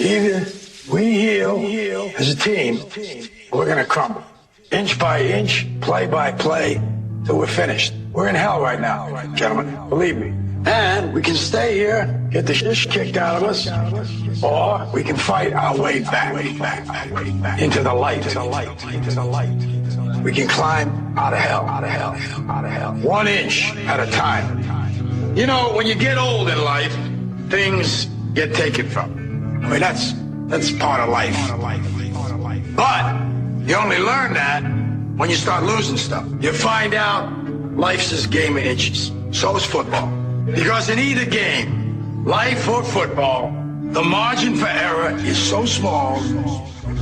Either we heal as a team, or we're going to crumble. Inch by inch, play by play, till we're finished. We're in hell right now, gentlemen. Believe me. And we can stay here, get the shit kicked out of us, or we can fight our way back into the light. We can climb out of hell. 1 inch at a time. You know, when you get old in life, things get taken from you. I mean, that's part of life. But you only learn that when you start losing stuff. You find out life's this game of inches. So is football. Because in either game, life or football, the margin for error is so small.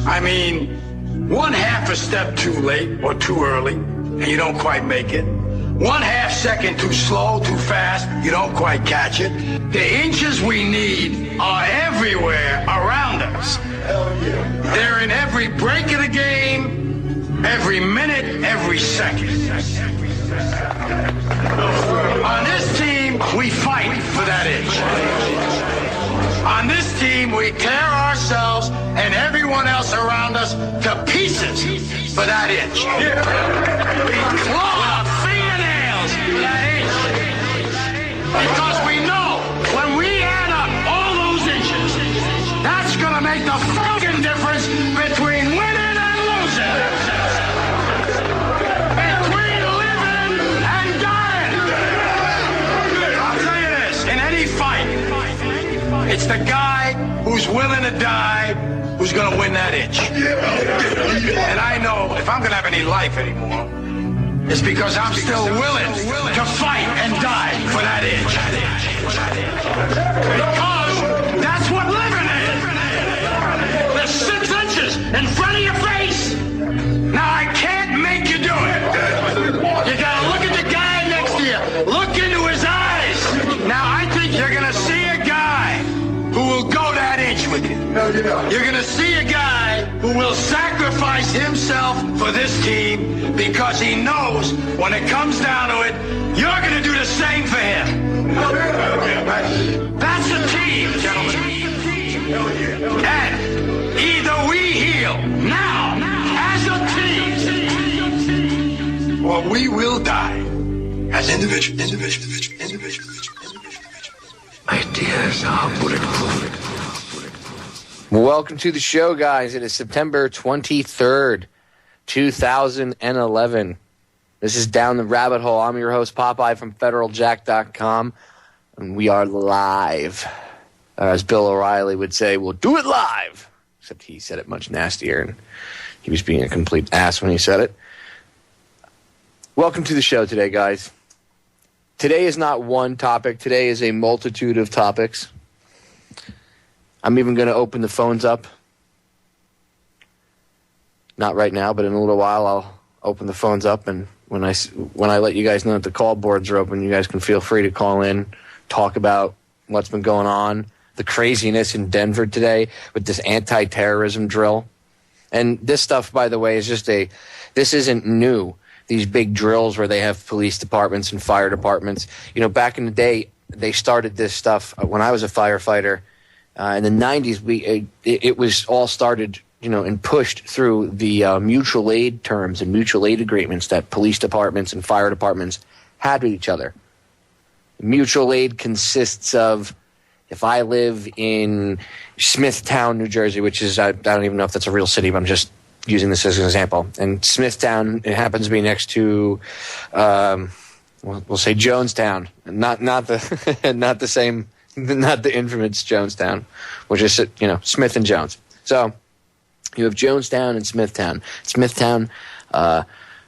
I mean, 1/2 a step too late or too early, and you don't quite make it. 1/2 second too slow, too fast, you don't quite catch it. The inches we need are everywhere around us. They're in every break of the game, every minute, every second. On this team, we fight for that inch. On this team, we tear ourselves and everyone else around us to pieces for that inch. We claw our fingernails for that inch. Because we know when we add up all those inches, that's going to make the fucking difference between winning and losing. Between living and dying. I'll tell you this, in any fight, it's the guy who's willing to die who's going to win that inch. And I know if I'm going to have any life anymore, it's because I'm still willing to fight and die for that inch. Because that's what living is. There's 6 inches in front of your face. Now I can't make you do it. You got to look at the guy next to you. Look into his eyes. Now I think you're going to see a guy who will go that inch with you. You're going to see a guy who will sacrifice himself for this team because he knows when it comes down to it, you're going to do the same for him. That's a team, gentlemen. And either we heal now as a team, or we will die as individuals. Ideas are bulletproof. Welcome to the show, guys. It is September 23rd, 2011. This is Down the Rabbit Hole. I'm your host, Popeye from FederalJack.com, and we are live. As Bill O'Reilly would say, we'll do it live. Except he said it much nastier, and he was being a complete ass when he said it. Welcome to the show today, guys. Today is not one topic. Today is a multitude of topics. I'm even going to open the phones up. Not right now, but in a little while I'll open the phones up, and when I let you guys know that the call boards are open, you guys can feel free to call in, talk about what's been going on, the craziness in Denver today with this anti-terrorism drill. And this stuff, by the way, is this isn't new. These big drills where they have police departments and fire departments. You know, back in the day, they started this stuff when I was a firefighter. In the 90s, it was all started, you know, and pushed through the mutual aid terms and mutual aid agreements that police departments and fire departments had with each other. Mutual aid consists of, if I live in Smithtown, New Jersey, which is, I don't even know if that's a real city, but I'm just using this as an example. And Smithtown, it happens to be next to, we'll say Jonestown, not the not the same. Not the infamous Jonestown, which is, you know, Smith and Jones. So you have Jonestown and Smithtown. Smithtown,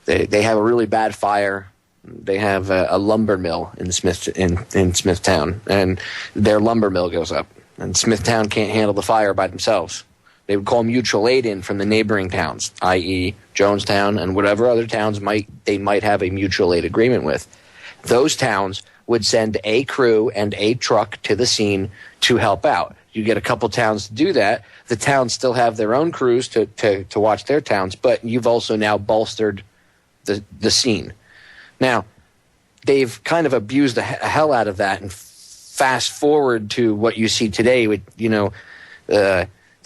they have a really bad fire. They have a lumber mill in Smithtown, and their lumber mill goes up. And Smithtown can't handle the fire by themselves. They would call mutual aid in from the neighboring towns, i.e. Jonestown and whatever other towns they might have a mutual aid agreement with. Those towns would send a crew and a truck to the scene to help out. You get a couple towns to do that. The towns still have their own crews to watch their towns, but you've also now bolstered the scene. Now, they've kind of abused the hell out of that, and fast forward to what you see today with, you know,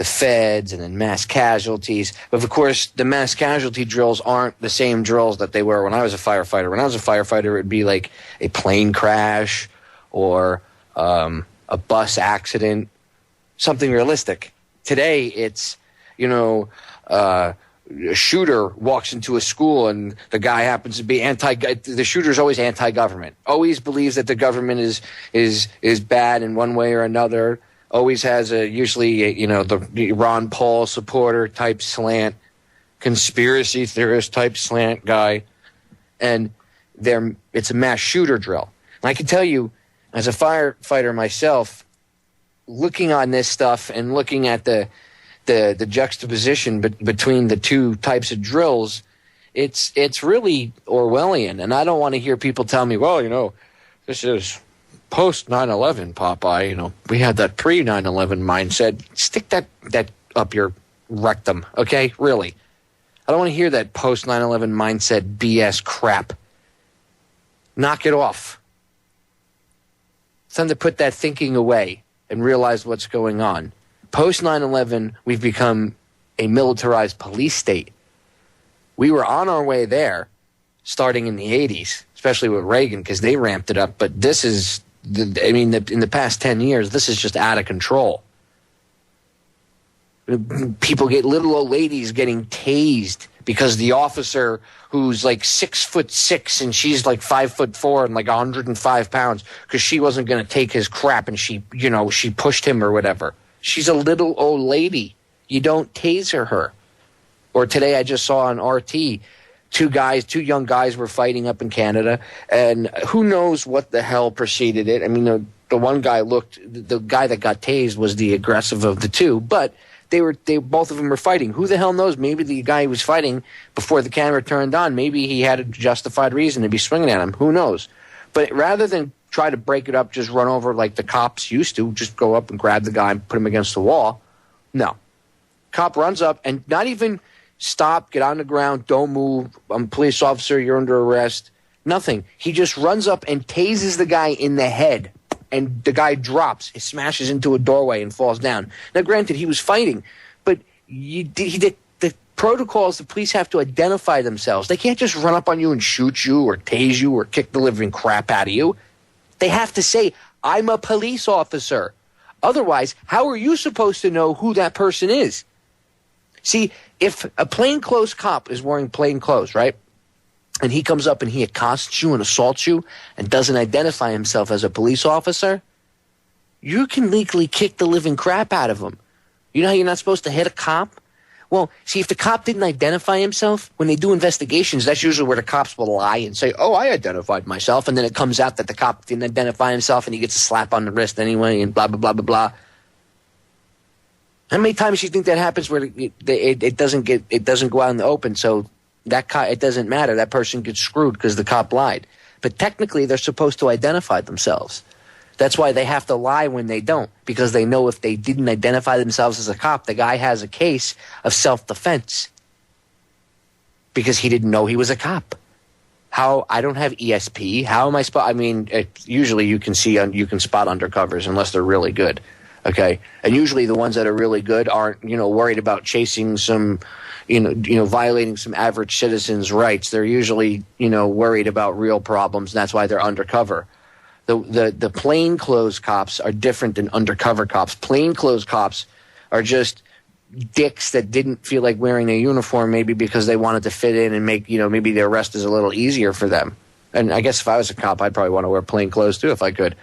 the feds and then mass casualties. But of course, the mass casualty drills aren't the same drills that they were when I was a firefighter. When I was a firefighter, it would be like a plane crash or a bus accident, something realistic. Today, it's, a shooter walks into a school and the guy happens to be the shooter's always anti-government, always believes that the government is bad in one way or another, always has the Ron Paul supporter type slant, conspiracy theorist type slant guy, and it's a mass shooter drill. And I can tell you, as a firefighter myself, looking on this stuff and looking at the juxtaposition between the two types of drills, it's really Orwellian. And I don't want to hear people tell me, well, this is post 9/11, Popeye. We had that pre 9/11 mindset. Stick that up your rectum, okay? Really, I don't want to hear that post 9/11 mindset BS crap. Knock it off. It's time to put that thinking away and realize what's going on. Post 9/11, we've become a militarized police state. We were on our way there starting in the 80s, especially with Reagan, because they ramped it up. But this is, in the past 10 years, this is just out of control. People little old ladies getting tased because the officer who's like 6'6" and she's like 5'4" and like 105 pounds because she wasn't going to take his crap and she pushed him or whatever. She's a little old lady. You don't taser her. Or today I just saw on RT, two young guys were fighting up in Canada, and who knows what the hell preceded it. I mean, the one guy the guy that got tased was the aggressive of the two, but both of them were fighting. Who the hell knows? Maybe the guy who was fighting before the camera turned on, maybe he had a justified reason to be swinging at him. Who knows? But rather than try to break it up, just run over like the cops used to, just go up and grab the guy and put him against the wall. No. Cop runs up and not even stop, get on the ground, don't move, I'm a police officer, you're under arrest. Nothing. He just runs up and tases the guy in the head. And the guy drops, he smashes into a doorway and falls down. Now, granted, he was fighting, but the protocols, the police have to identify themselves. They can't just run up on you and shoot you or tase you or kick the living crap out of you. They have to say, I'm a police officer. Otherwise, how are you supposed to know who that person is? See, if a plainclothes cop is wearing plain clothes, right, and he comes up and he accosts you and assaults you and doesn't identify himself as a police officer, you can legally kick the living crap out of him. You know how you're not supposed to hit a cop? Well, see, if the cop didn't identify himself, when they do investigations, that's usually where the cops will lie and say, oh, I identified myself, and then it comes out that the cop didn't identify himself and he gets a slap on the wrist anyway and blah, blah, blah, blah, blah. How many times do you think that happens where it doesn't go out in the open, so it doesn't matter. That person gets screwed because the cop lied. But technically, they're supposed to identify themselves. That's why they have to lie when they don't, because they know if they didn't identify themselves as a cop, the guy has a case of self-defense because he didn't know he was a cop. I don't have ESP. How am I usually you can spot undercovers unless they're really good. Okay. And usually the ones that are really good aren't, worried about chasing some, violating some average citizen's rights. They're usually, worried about real problems. And that's why they're undercover. The plainclothes cops are different than undercover cops. Plainclothes cops are just dicks that didn't feel like wearing a uniform, maybe because they wanted to fit in and make, maybe the arrest is a little easier for them. And I guess if I was a cop, I'd probably want to wear plain clothes too if I could.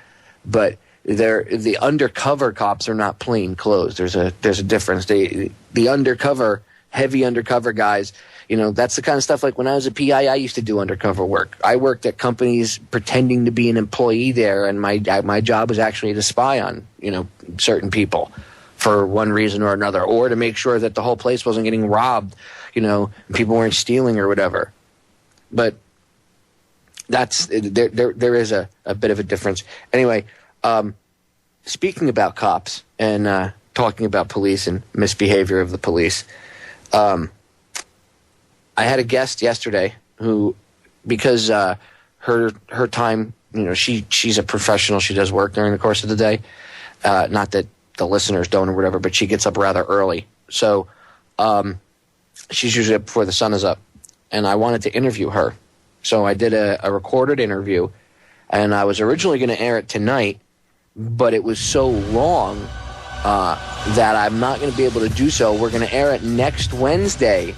But the undercover cops are not plain clothes. There's a difference. The undercover, heavy undercover guys, that's the kind of stuff like when I was a PI, I used to do undercover work. I worked at companies pretending to be an employee there, and my job was actually to spy on, certain people for one reason or another, or to make sure that the whole place wasn't getting robbed, people weren't stealing or whatever. But there is a bit of a difference. Anyway, speaking about cops and talking about police and misbehavior of the police, I had a guest yesterday who, because her time, she's a professional. She does work during the course of the day. Not that the listeners don't or whatever, but she gets up rather early. So she's usually up before the sun is up. And I wanted to interview her. So I did a recorded interview, and I was originally going to air it tonight, but it was so long that I'm not going to be able to do so. We're going to air it next Wednesday.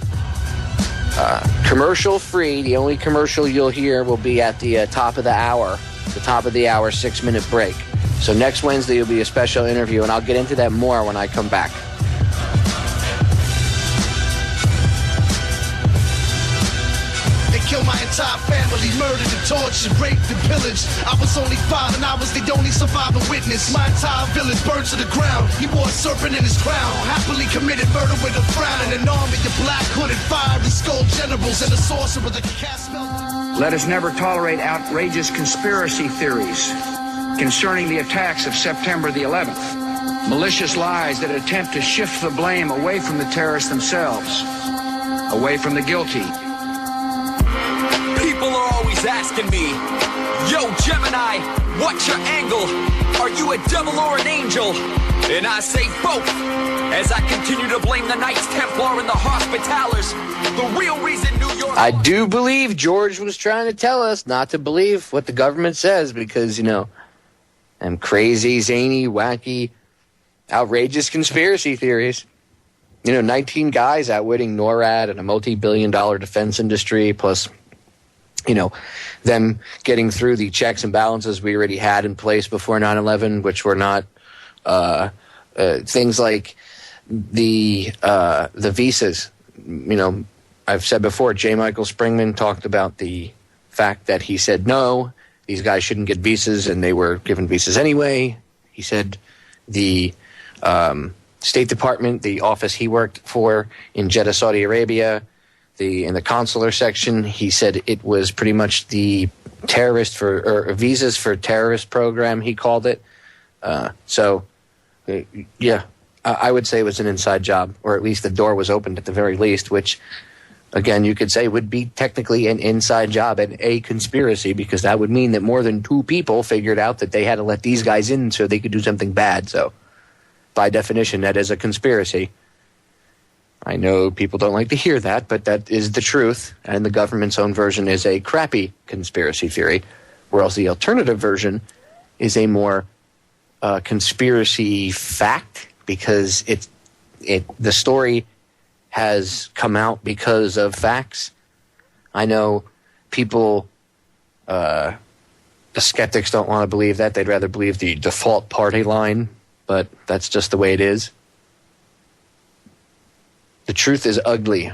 Commercial free. The only commercial you'll hear will be at the top of the hour. The top of the hour, 6-minute break. So next Wednesday will be a special interview, and I'll get into that more when I come back. Killed my entire family, murdered and tortured, raped and pillaged. I was only 5 and I was the only surviving witness. My entire village burned to the ground. He wore a serpent in his crown. Happily committed murder with a frown. And an army of black hooded fiery skull generals and a sorcerer that could cast spells. Let us never tolerate outrageous conspiracy theories concerning the attacks of September the 11th. Malicious lies that attempt to shift the blame away from the terrorists themselves, away from the guilty. People are always asking me, yo, Gemini, what's your angle? Are you a devil or an angel? And I say both, as I continue to blame the Knights Templar and the Hospitallers. The real reason New York... I do believe George was trying to tell us not to believe what the government says because, you know, them crazy, zany, wacky, outrageous conspiracy theories. You know, 19 guys outwitting NORAD and a multi-billion-dollar defense industry, plus... you know, them getting through the checks and balances we already had in place before 9/11, which were not things like the visas. You know, I've said before, J. Michael Springman talked about the fact that he said, no, these guys shouldn't get visas, and they were given visas anyway. He said the State Department, the office he worked for in Jeddah, Saudi Arabia, in the consular section, he said it was pretty much the visas for terrorist program, he called it. Yeah, I would say it was an inside job, or at least the door was opened at the very least, which, again, you could say would be technically an inside job and a conspiracy, because that would mean that more than 2 people figured out that they had to let these guys in so they could do something bad. So, by definition, that is a conspiracy. I know people don't like to hear that, but that is the truth, and the government's own version is a crappy conspiracy theory, whereas the alternative version is a more conspiracy fact, because the story has come out because of facts. I know people, the skeptics don't want to believe that. They'd rather believe the default party line, but that's just the way it is. The truth is ugly.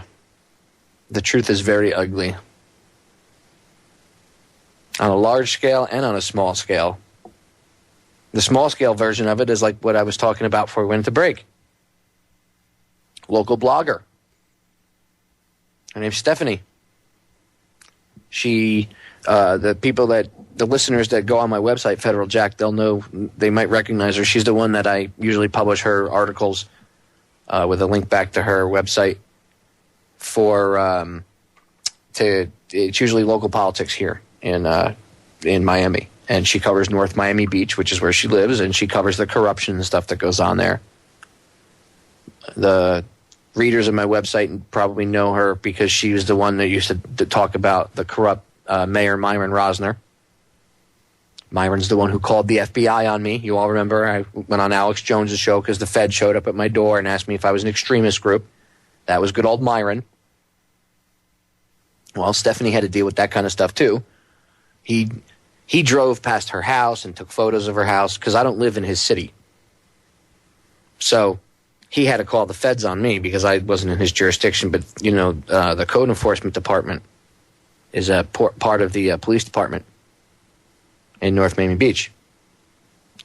The truth is very ugly. On a large scale and on a small scale. The small scale version of it is like what I was talking about before we went to break. Local blogger. Her name's Stephanie. She, the listeners that go on my website, Federal Jack, they'll know, they might recognize her. She's the one that I usually publish her articles with a link back to her website it's usually local politics here in Miami. And she covers North Miami Beach, which is where she lives, and she covers the corruption and stuff that goes on there. The readers of my website probably know her because she was the one that used to talk about the corrupt Mayor Myron Rosner. Myron's the one who called the FBI on me. You all remember I went on Alex Jones's show because the Fed showed up at my door and asked me if I was an extremist group. That was good old Myron. Well, Stephanie had to deal with that kind of stuff too. He drove past her house and took photos of her house because I don't live in his city. So he had to call the feds on me because I wasn't in his jurisdiction. But, you know, the Code Enforcement Department is a part of the police department in North Miami Beach,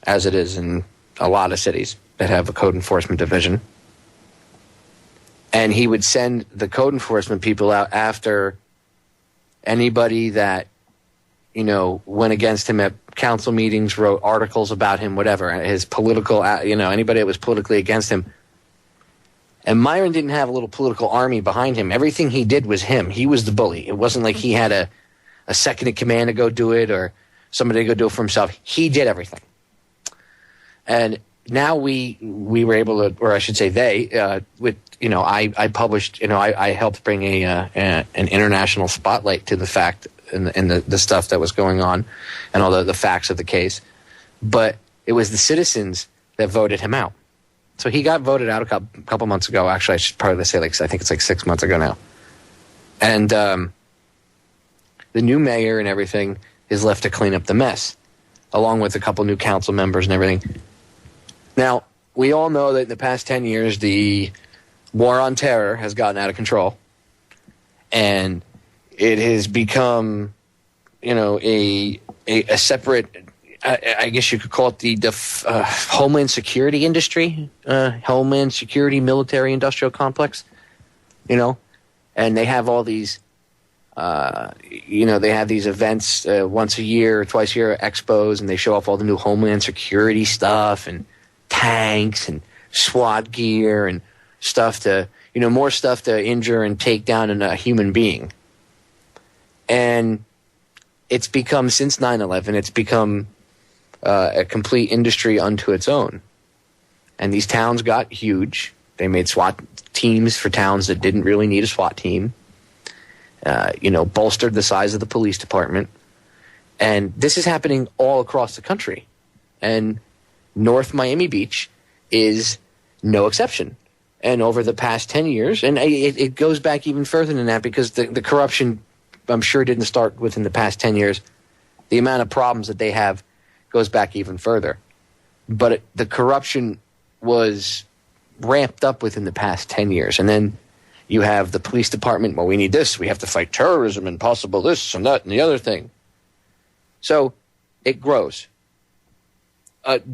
as it is in a lot of cities that have a code enforcement division. And he would send the code enforcement people out after anybody that, you know, went against him at council meetings, wrote articles about him, whatever, his political, you know, anybody that was politically against him. And Myron didn't have a little political army behind him. Everything he did was him. He was the bully. It wasn't like he had a second in command to go do it or somebody to go do it for himself. He did everything. And now we were able to, or I should say they, with, I published, I helped bring an international spotlight to the fact and the stuff that was going on and all the facts of the case. But it was the citizens that voted him out. So he got voted out a couple months ago. Actually, I should probably say, I think it's 6 months ago now. And the new mayor and everything is left to clean up the mess, along with a couple new council members and everything. Now, we all know that in the past 10 years, the war on terror has gotten out of control. And it has become, a separate, I guess you could call it the Homeland Security industry, Homeland Security military industrial complex, and they have all these, they have these events once a year, twice a year, expos, and they show off all the new Homeland Security stuff and tanks and SWAT gear and stuff to, more stuff to injure and take down a human being. And it's become, since 9/11, it's become a complete industry unto its own. And these towns got huge. They made SWAT teams for towns that didn't really need a SWAT team. Bolstered the size of the police department. And this is happening all across the country. And North Miami Beach is no exception. And over the past 10 years, and it goes back even further than that, because the corruption, I'm sure, didn't start within the past 10 years. The amount of problems that they have goes back even further. But the corruption was ramped up within the past 10 years. And then you have the police department, well, we need this. We have to fight terrorism and possible this and that and the other thing. So it grows.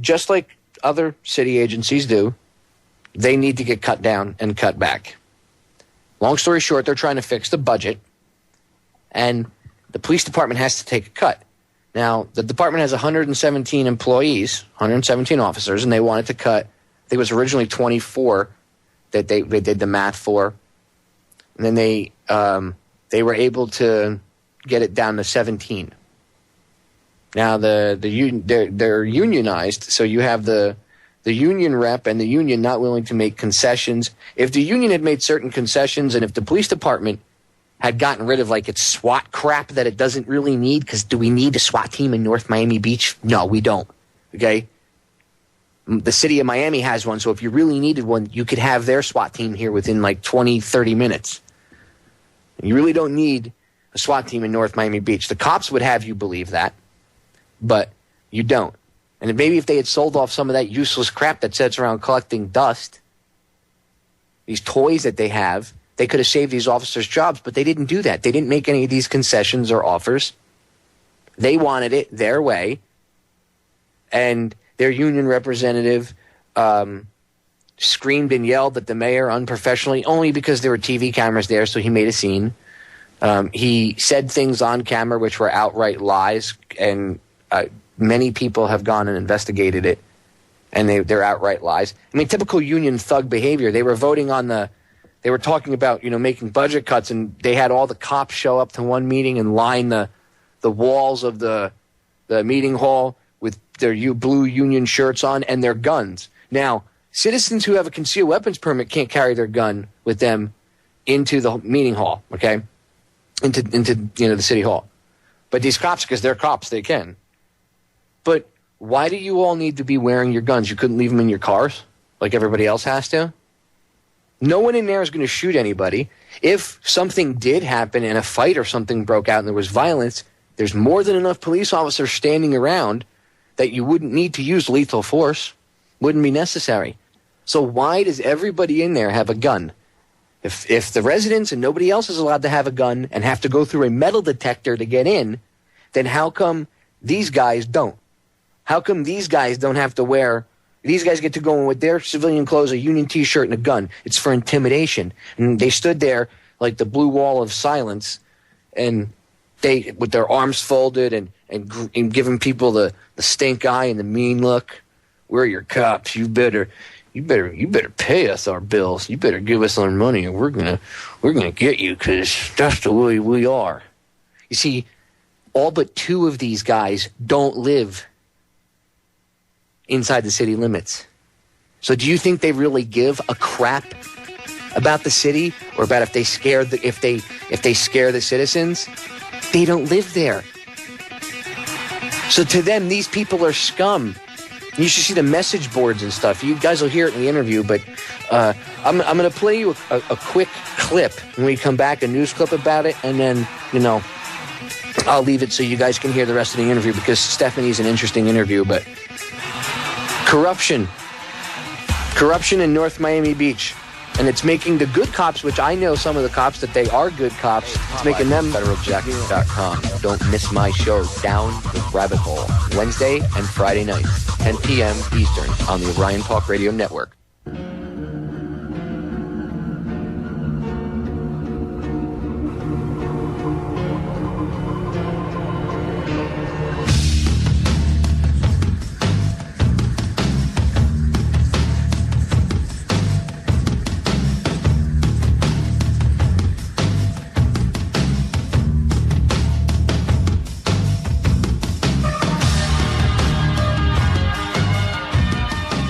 Just like other city agencies do, they need to get cut down and cut back. Long story short, they're trying to fix the budget, and the police department has to take a cut. Now, the department has 117 employees, 117 officers, and they wanted to cut, I think it was originally 24 that they did the math for. And then they were able to get it down to 17. Now they're unionized, so you have the union rep and the union not willing to make concessions. If the union had made certain concessions, and if the police department had gotten rid of its SWAT crap that it doesn't really need, because do we need a SWAT team in North Miami Beach? No, we don't. Okay? The city of Miami has one, so if you really needed one, you could have their SWAT team here within 20, 30 minutes. You really don't need a SWAT team in North Miami Beach. The cops would have you believe that, but you don't. And maybe if they had sold off some of that useless crap that sits around collecting dust, these toys that they have, they could have saved these officers' jobs, but they didn't do that. They didn't make any of these concessions or offers. They wanted it their way, and their union representative screamed and yelled at the mayor unprofessionally, only because there were TV cameras there, so he made a scene. He said things on camera which were outright lies, and many people have gone and investigated it, and they're outright lies. I mean, typical union thug behavior. They were voting on they were talking about, making budget cuts, and they had all the cops show up to one meeting and line the walls of the meeting hall with their blue union shirts on and their guns. Now, citizens who have a concealed weapons permit can't carry their gun with them into the meeting hall, okay? Into the city hall. But these cops, because they're cops, they can. But why do you all need to be wearing your guns? You couldn't leave them in your cars like everybody else has to? No one in there is going to shoot anybody. If something did happen and a fight or something broke out and there was violence, there's more than enough police officers standing around that you wouldn't need to use lethal force. Wouldn't be necessary. So why does everybody in there have a gun? If the residents and nobody else is allowed to have a gun and have to go through a metal detector to get in, then how come these guys don't? How come these guys don't have to wear... These guys get to go in with their civilian clothes, a union T-shirt, and a gun. It's for intimidation. And they stood there like the blue wall of silence, and they, with their arms folded and giving people the stink eye and the mean look. We're your cops. You better pay us our bills. You better give us our money, and we're gonna get you, because that's the way we are. You see, all but two of these guys don't live inside the city limits. So do you think they really give a crap about the city or about if they scare the citizens? They don't live there. So to them, these people are scum. You should see the message boards and stuff. You guys will hear it in the interview, but I'm going to play you a quick clip when we come back, a news clip about it, and then, I'll leave it so you guys can hear the rest of the interview because Stephanie's an interesting interview, but corruption in North Miami Beach. And it's making the good cops, which I know some of the cops that they are good cops, it's making them federaljacket.com. Don't miss my show, Down the Rabbit Hole, Wednesday and Friday nights, 10 p.m. Eastern on the Orion Talk Radio Network.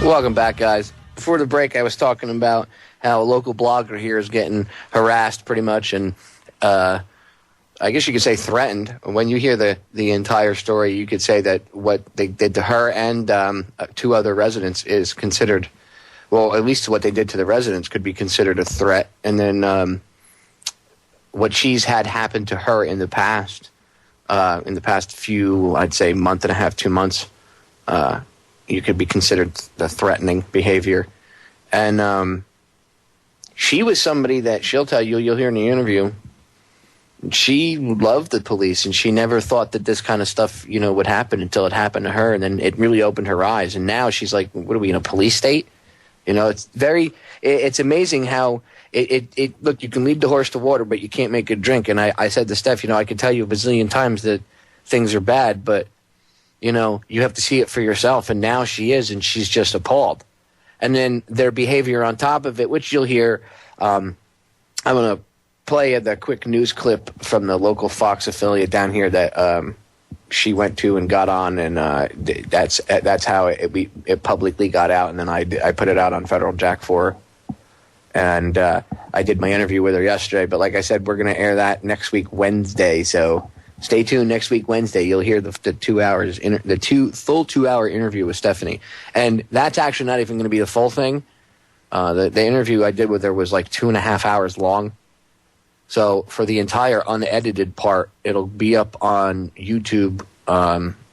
Welcome back, guys. Before the break, I was talking about how a local blogger here is getting harassed pretty much and I guess you could say threatened. When you hear the entire story, you could say that what they did to her and two other residents is considered, well, at least what they did to the residents could be considered a threat. And then what she's had happen to her in the past few, I'd say, month and a half, 2 months, you could be considered the threatening behavior. And she was somebody that she'll tell you, you'll hear in the interview, she loved the police and she never thought that this kind of stuff, would happen until it happened to her. And then it really opened her eyes. And now she's like, what are we, in a police state? It's amazing how look, you can lead the horse to water, but you can't make it drink. And I said to Steph, I can tell you a bazillion times that things are bad, but you have to see it for yourself. And now she is, and she's just appalled. And then their behavior on top of it, which you'll hear, I'm going to play the quick news clip from the local Fox affiliate down here that she went to and got on, and that's how it publicly got out. And then I put it out on Federal Jack for her. And I did my interview with her yesterday. But like I said, we're going to air that next week, Wednesday. So stay tuned next week, Wednesday. You'll hear the 2 hours, full 2 hour interview with Stephanie. And that's actually not even going to be the full thing. The interview I did with her was like 2.5 hours long. So for the entire unedited part, it'll be up on YouTube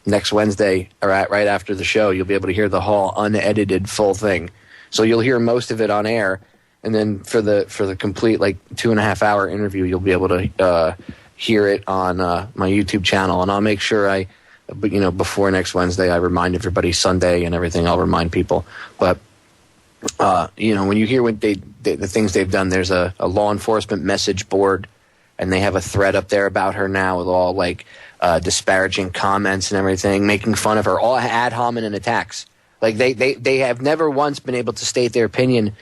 next Wednesday, or right after the show. You'll be able to hear the whole unedited full thing. So you'll hear most of it on air. And then for the complete 2.5 hour interview, you'll be able to hear it on my YouTube channel. And I'll make sure before next Wednesday, I remind everybody. Sunday and everything, I'll remind people. But when you hear what the things they've done, there's a law enforcement message board, and they have a thread up there about her now with all disparaging comments and everything, making fun of her, all ad hominem attacks. They have never once been able to state their opinion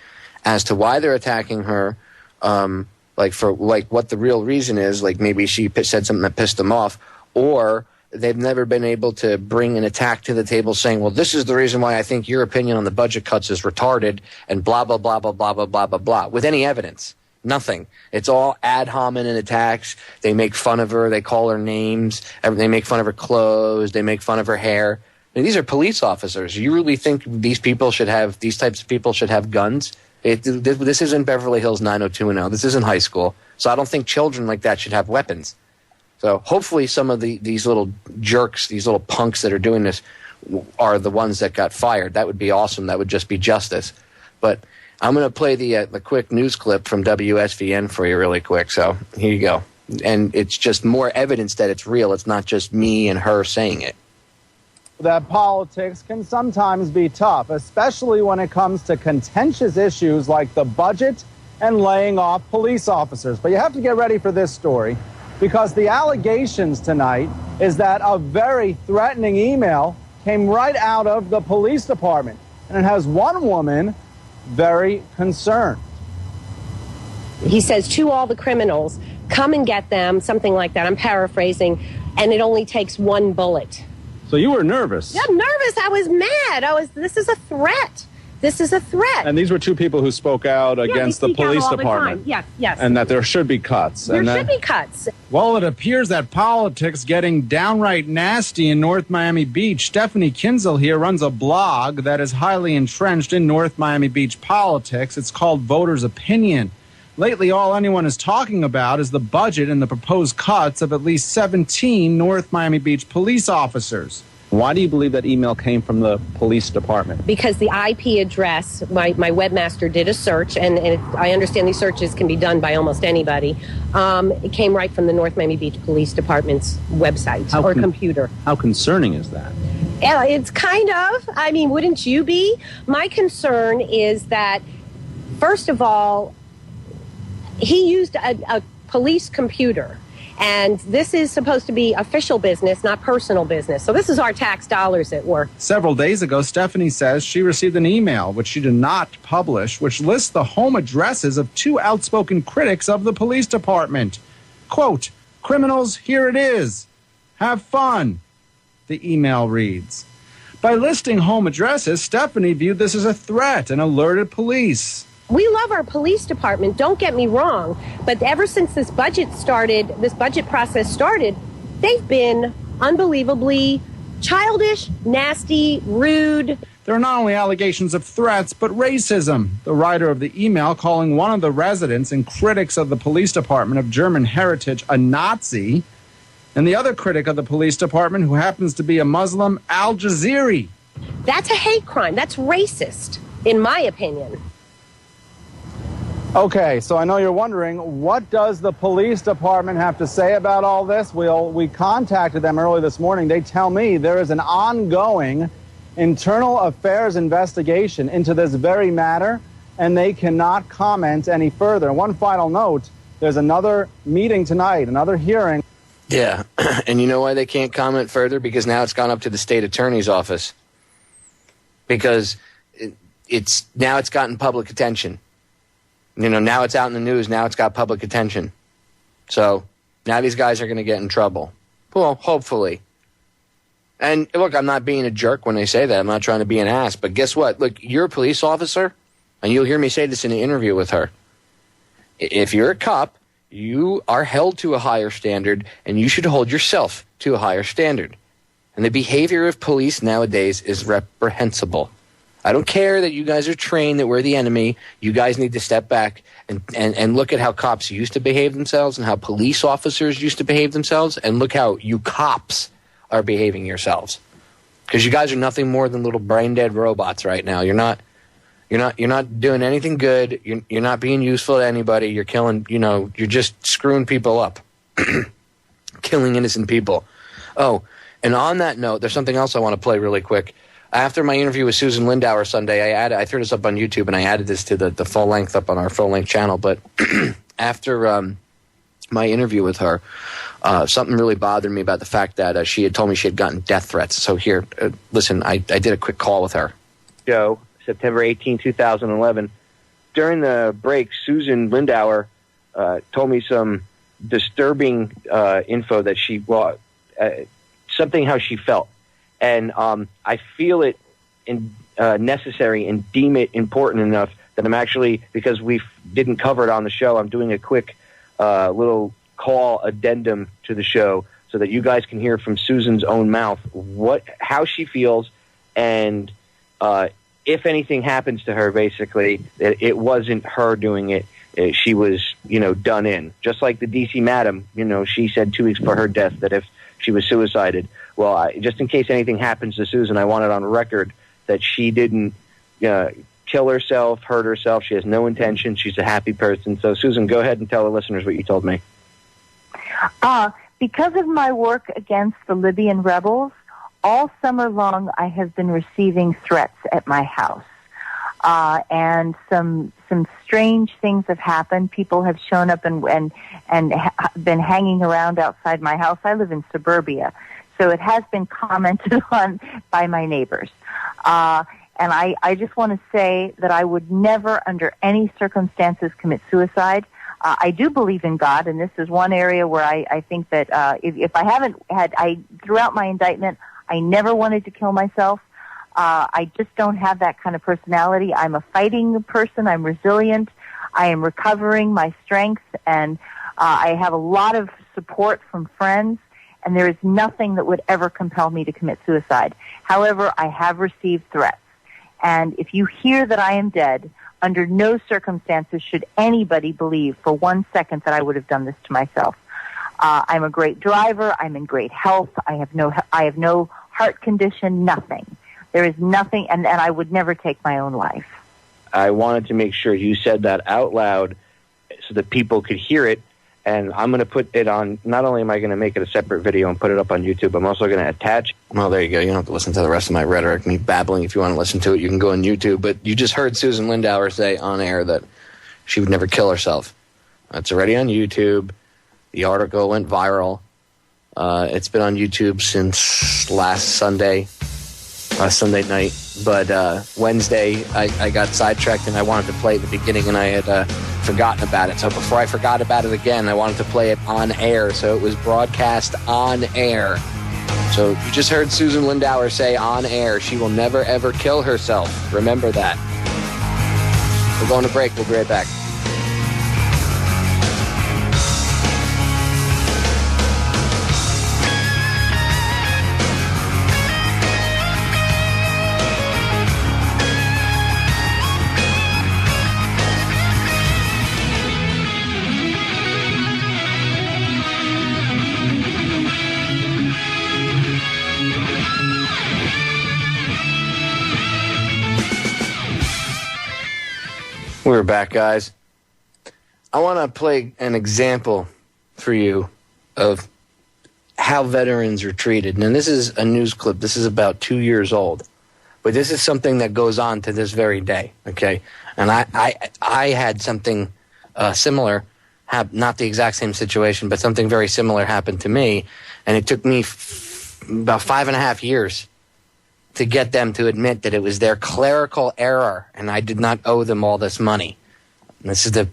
as to why they're attacking her, what the real reason is, maybe she said something that pissed them off, or they've never been able to bring an attack to the table saying, well, this is the reason why I think your opinion on the budget cuts is retarded, and blah, blah, blah, blah, blah, blah, blah, blah, blah, with any evidence. Nothing. It's all ad hominem attacks. They make fun of her. They call her names. They make fun of her clothes. They make fun of her hair. I mean, these are police officers. You really think these types of people should have guns? This isn't Beverly Hills 90210. This isn't high school. So I don't think children like that should have weapons. So hopefully some of these little jerks, these little punks that are doing this are the ones that got fired. That would be awesome. That would just be justice. But I'm going to play the quick news clip from WSVN for you really quick. So here you go. And it's just more evidence that it's real. It's not just me and her saying it. That politics can sometimes be tough, especially when it comes to contentious issues like the budget and laying off police officers. But you have to get ready for this story, because the allegations tonight is that a very threatening email came right out of the police department, and it has one woman very concerned. He says to all the criminals, come and get them, something like that. I'm paraphrasing, and it only takes one bullet. So you were nervous? Yeah, nervous. I was mad. This is a threat. this is a threat. And these were two people who spoke out against the police department. Yes, yes. And that there should be cuts. There should be cuts. Well, it appears that politics getting downright nasty in North Miami Beach. Stephanie Kinzel here runs a blog that is highly entrenched in North Miami Beach politics. It's called Voters' Opinion. Lately, all anyone is talking about is the budget and the proposed cuts of at least 17 North Miami Beach police officers. Why do you believe that email came from the police department? Because the IP address, my webmaster did a search, and I understand these searches can be done by almost anybody. It came right from the North Miami Beach Police Department's website or computer. How concerning is that? Yeah, it's kind of. I mean, wouldn't you be? My concern is that, first of all, he used a police computer. And this is supposed to be official business, not personal business. So this is our tax dollars at work. Several days ago, Stephanie says she received an email, which she did not publish, which lists the home addresses of two outspoken critics of the police department. Quote, "Criminals, here it is. Have fun," the email reads. By listing home addresses, Stephanie viewed this as a threat and alerted police. We love our police department, don't get me wrong, but ever since this budget process started, they've been unbelievably childish, nasty, rude. There are not only allegations of threats, but racism. The writer of the email calling one of the residents and critics of the police department of German heritage a Nazi, and the other critic of the police department, who happens to be a Muslim, Al Jazeera. That's a hate crime. That's racist, in my opinion. Okay, so I know you're wondering, what does the police department have to say about all this? We contacted them early this morning. They tell me there is an ongoing internal affairs investigation into this very matter, and they cannot comment any further. One final note, there's another meeting tonight, another hearing. Yeah, and you know why they can't comment further? Because now it's gone up to the state attorney's office. Because it's gotten public attention. You know, now it's out in the news. Now it's got public attention. So now these guys are going to get in trouble. Well, hopefully. And look, I'm not being a jerk when I say that. I'm not trying to be an ass. But guess what? Look, you're a police officer, and you'll hear me say this in an interview with her. If you're a cop, you are held to a higher standard, and you should hold yourself to a higher standard. And the behavior of police nowadays is reprehensible. I don't care that you guys are trained that we're the enemy. You guys need to step back and look at how cops used to behave themselves and how police officers used to behave themselves, and look how you cops are behaving yourselves. Because you guys are nothing more than little brain-dead robots right now. You're not doing anything good. You're not being useful to anybody. You're killing, you're just screwing people up. Killing innocent people. Oh, and on that note, there's something else I want to play really quick. After my interview with Susan Lindauer Sunday, I threw this up on YouTube, and I added this to the full length up on our full length channel. But after my interview with her, something really bothered me about the fact that she had told me she had gotten death threats. So here, listen, I did a quick call with her. Joe, September 18, 2011. During the break, Susan Lindauer told me some disturbing info that something how she felt. And I feel it necessary and deem it important enough that I'm actually, because we didn't cover it on the show, I'm doing a quick little call addendum to the show so that you guys can hear from Susan's own mouth how she feels, and if anything happens to her, basically, it wasn't her doing it. She was, done in. Just like the D.C. madam, she said 2 weeks before her death that if she was suicided. Well, just in case anything happens to Susan, I want it on record that she didn't kill herself, hurt herself. She has no intention. She's a happy person. So, Susan, go ahead and tell the listeners what you told me. Because of my work against the Libyan rebels, all summer long I have been receiving threats at my house. And some strange things have happened. People have shown up and been hanging around outside my house. I live in suburbia, so it has been commented on by my neighbors. And I just want to say that I would never, under any circumstances, commit suicide. I do believe in God, and this is one area where I think that if I haven't had, throughout my indictment, I never wanted to kill myself. I just don't have that kind of personality. I'm a fighting person. I'm resilient. I am recovering my strength, and I have a lot of support from friends, and there is nothing that would ever compel me to commit suicide. However, I have received threats. And if you hear that I am dead, under no circumstances should anybody believe for 1 second that I would have done this to myself. I'm a great driver. I'm in great health. I have no heart condition, nothing. There is nothing, and I would never take my own life. I wanted to make sure you said that out loud so that people could hear it. And I'm going to put it on, not only am I going to make it a separate video and put it up on YouTube, I'm also going to attach, well, there you go. You don't have to listen to the rest of my rhetoric, me babbling. If you want to listen to it, you can go on YouTube. But you just heard Susan Lindauer say on air that she would never kill herself. It's already on YouTube. The article went viral. It's been on YouTube since last Sunday night. But Wednesday, I got sidetracked and I wanted to play the beginning, and I had forgotten about it. So before I forgot about it again, I wanted to play it on air. So it was broadcast on air. So you just heard Susan Lindauer say on air, she will never, ever kill herself. Remember that. We're going to break. We'll be right back. We're back, guys. I want to play an example for you of how veterans are treated. And this is a news clip. This is about 2 years old. But this is something that goes on to this very day, okay? And I had something similar, not the exact same situation, but something very similar happened to me. And it took me about 5.5 years to get them to admit that it was their clerical error and I did not owe them all this money. And this is the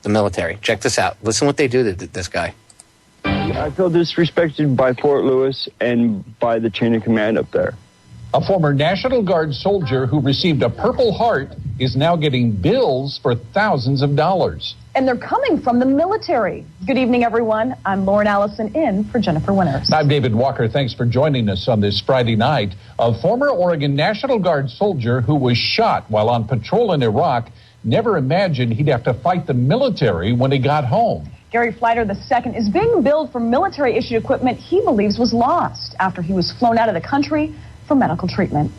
military. Check this out. Listen what they do to this guy. I feel disrespected by Fort Lewis and by the chain of command up there. A former National Guard soldier who received a Purple Heart is now getting bills for thousands of dollars. And they're coming from the military. Good evening, everyone. I'm Lauren Allison in for Jennifer Winters. I'm David Walker. Thanks for joining us on this Friday night. A former Oregon National Guard soldier who was shot while on patrol in Iraq never imagined he'd have to fight the military when he got home. Gary Fleiter II is being billed for military-issued equipment he believes was lost after he was flown out of the country for medical treatment.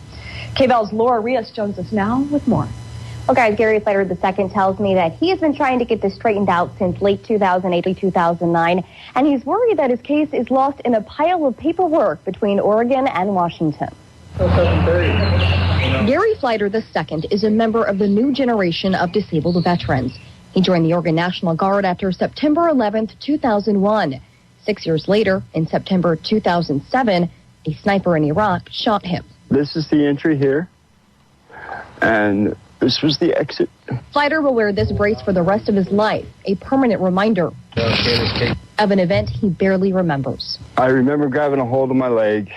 KVAL's Laura Rios joins us now with more. Well, guys, Gary Fleiter II tells me that he has been trying to get this straightened out since late 2008, 2009, and he's worried that his case is lost in a pile of paperwork between Oregon and Washington. Gary Fleiter II is a member of the new generation of disabled veterans. He joined the Oregon National Guard after September 11th, 2001. 6 years later, in September 2007, a sniper in Iraq shot him. This is the entry here, and this was the exit. Fleiter will wear this brace for the rest of his life, a permanent reminder of an event he barely remembers. I remember grabbing a hold of my leg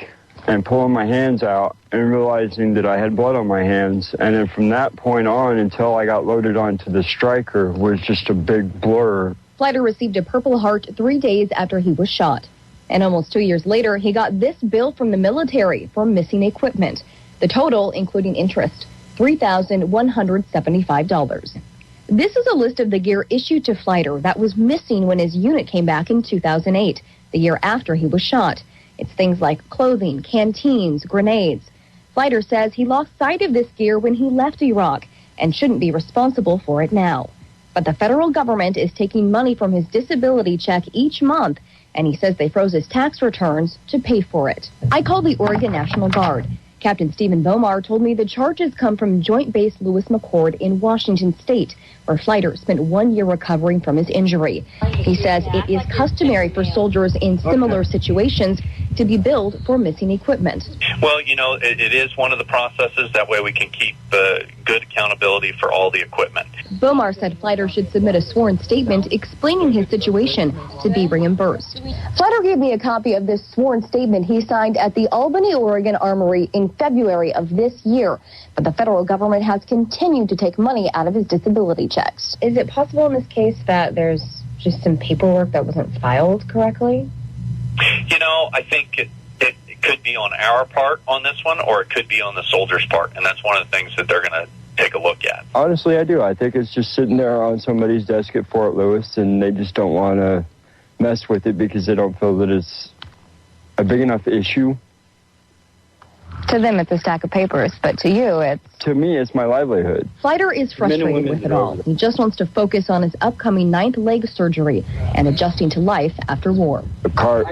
and pulling my hands out and realizing that I had blood on my hands. And then from that point on until I got loaded onto the Stryker was just a big blur. Fleiter received a Purple Heart 3 days after he was shot. And almost 2 years later, he got this bill from the military for missing equipment. The total, including interest, $3,175. This is a list of the gear issued to Fleiter that was missing when his unit came back in 2008, the year after he was shot. It's things like clothing, canteens, grenades. Fleiter says he lost sight of this gear when he left Iraq and shouldn't be responsible for it now. But the federal government is taking money from his disability check each month, and he says they froze his tax returns to pay for it. I called the Oregon National Guard. Captain Stephen Bomar told me the charges come from Joint Base Lewis McChord in Washington State, where Fleiter spent 1 year recovering from his injury. He says it is customary for soldiers in similar situations to be billed for missing equipment. Well, it is one of the processes. That way we can keep good accountability for all the equipment. Bomar said Flighter should submit a sworn statement explaining his situation to be reimbursed. Flighter gave me a copy of this sworn statement he signed at the Albany, Oregon Armory in February of this year. But the federal government has continued to take money out of his disability checks. Is it possible in this case that there's just some paperwork that wasn't filed correctly? I think it could be on our part on this one, or it could be on the soldier's part, and that's one of the things that they're going to take a look at. Honestly, I do. I think it's just sitting there on somebody's desk at Fort Lewis, and they just don't want to mess with it because they don't feel that it's a big enough issue. To them, it's a stack of papers, but to you, it's... To me, it's my livelihood. Flighter is frustrated with it all. He just wants to focus on his upcoming 9th leg surgery and adjusting to life after war. A car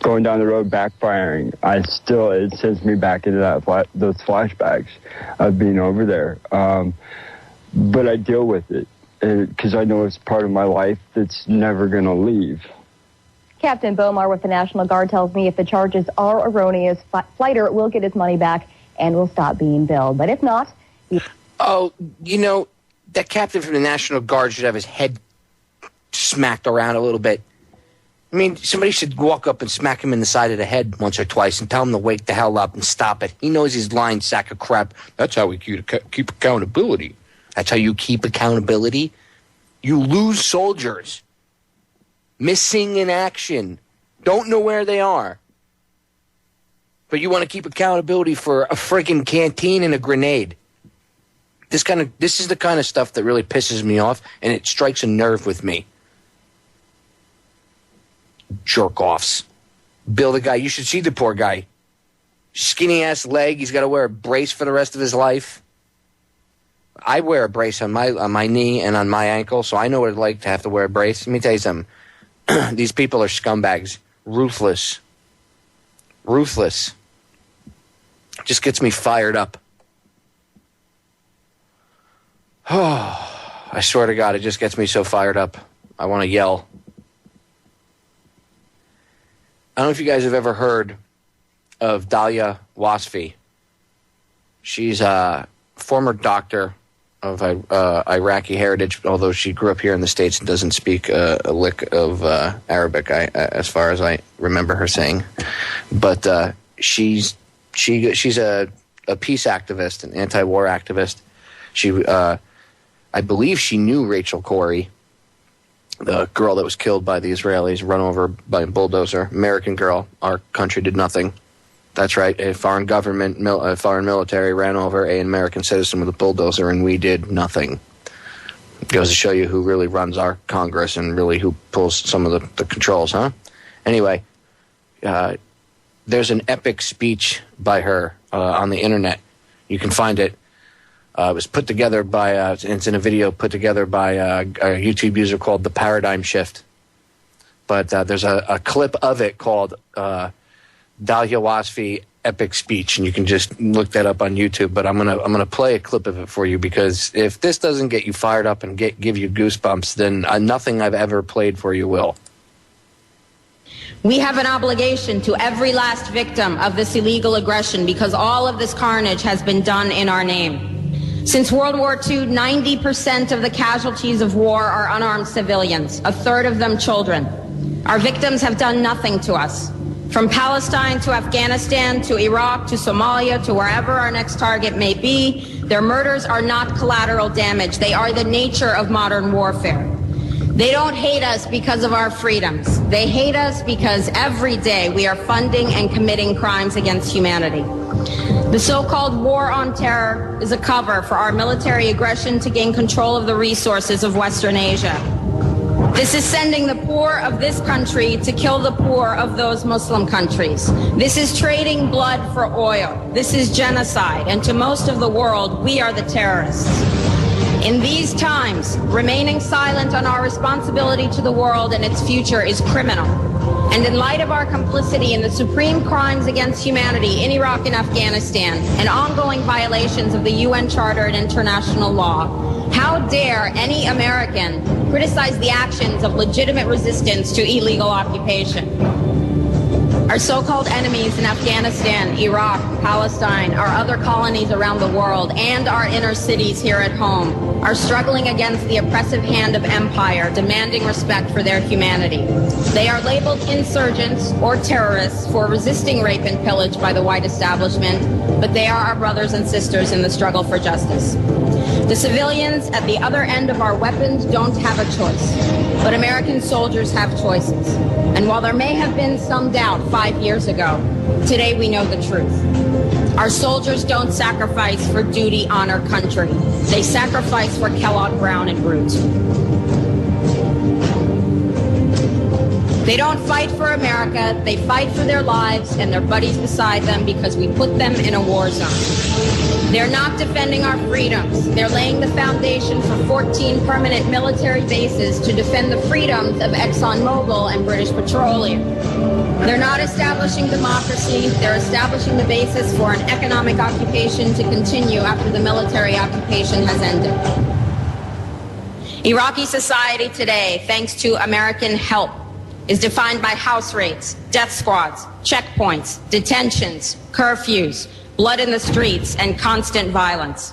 going down the road backfiring, it sends me back into those flashbacks of being over there. But I deal with it because I know it's part of my life that's never going to leave. Captain Bomar with the National Guard tells me if the charges are erroneous, Flighter will get his money back and will stop being billed. But if not... that captain from the National Guard should have his head smacked around a little bit. I mean, somebody should walk up and smack him in the side of the head once or twice and tell him to wake the hell up and stop it. He knows he's lying, sack of crap. That's how we keep accountability. That's how you keep accountability? You lose soldiers. Missing in action. Don't know where they are. But you want to keep accountability for a freaking canteen and a grenade. This is the kind of stuff that really pisses me off, and it strikes a nerve with me. Jerk-offs. Bill the guy. You should see the poor guy. Skinny-ass leg. He's got to wear a brace for the rest of his life. I wear a brace on my knee and on my ankle, so I know what it's like to have to wear a brace. Let me tell you something. These people are scumbags. Ruthless. Ruthless. Just gets me fired up. Oh, I swear to God, it just gets me so fired up. I want to yell. I don't know if you guys have ever heard of Dahlia Wasfi. She's a former doctor of Iraqi heritage, although she grew up here in the States and doesn't speak a lick of Arabic, as far as I remember her saying. But she's a peace activist, an anti-war activist. I believe she knew Rachel Corrie, the girl that was killed by the Israelis, run over by a bulldozer. American girl. Our country did nothing. That's right. A foreign government, a foreign military ran over an American citizen with a bulldozer, and we did nothing. It goes to show you who really runs our Congress and really who pulls some of the controls, huh? Anyway, there's an epic speech by her on the internet. You can find it. It was put together by, it's in a video put together by a YouTube user called The Paradigm Shift. But there's a clip of it called Dahlia Wasfi epic speech, and you can just look that up on YouTube. But I'm gonna play a clip of it for you, because if this doesn't get you fired up and give you goosebumps, then nothing I've ever played for you will. We have an obligation to every last victim of this illegal aggression, because all of this carnage has been done in our name. Since World War II, 90% of the casualties of war are unarmed civilians, a third of them children. Our victims have done nothing to us. From Palestine to Afghanistan to Iraq to Somalia to wherever our next target may be, their murders are not collateral damage. They are the nature of modern warfare. They don't hate us because of our freedoms. They hate us because every day we are funding and committing crimes against humanity. The so-called war on terror is a cover for our military aggression to gain control of the resources of Western Asia. This is sending the poor of this country to kill the poor of those Muslim countries. This is trading blood for oil. This is genocide. And to most of the world, we are the terrorists. In these times, remaining silent on our responsibility to the world and its future is criminal. And in light of our complicity in the supreme crimes against humanity in Iraq and Afghanistan and ongoing violations of the UN Charter and international law, how dare any American criticize the actions of legitimate resistance to illegal occupation? Our so-called enemies in Afghanistan, Iraq, Palestine, our other colonies around the world, and our inner cities here at home are struggling against the oppressive hand of empire, demanding respect for their humanity. They are labeled insurgents or terrorists for resisting rape and pillage by the white establishment, but they are our brothers and sisters in the struggle for justice. The civilians at the other end of our weapons don't have a choice, but American soldiers have choices. And while there may have been some doubt 5 years ago, today we know the truth. Our soldiers don't sacrifice for duty, honor, country. They sacrifice for Kellogg, Brown, and Root. They don't fight for America, they fight for their lives and their buddies beside them because we put them in a war zone. They're not defending our freedoms. They're laying the foundation for 14 permanent military bases to defend the freedoms of ExxonMobil and British Petroleum. They're not establishing democracy. They're establishing the basis for an economic occupation to continue after the military occupation has ended. Iraqi society today, thanks to American help, is defined by house raids, death squads, checkpoints, detentions, curfews, blood in the streets, and constant violence.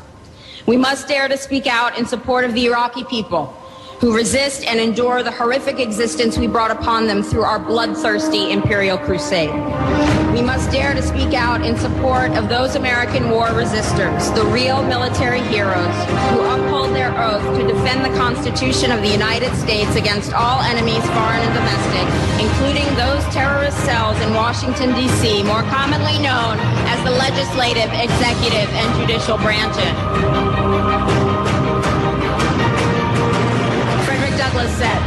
We must dare to speak out in support of the Iraqi people who resist and endure the horrific existence we brought upon them through our bloodthirsty imperial crusade. We must dare to speak out in support of those American war resistors, the real military heroes who uphold their oath to defend the Constitution of the United States against all enemies, foreign and domestic, including those terrorist cells in Washington, D.C., more commonly known as the legislative, executive, and judicial branches. Douglas said,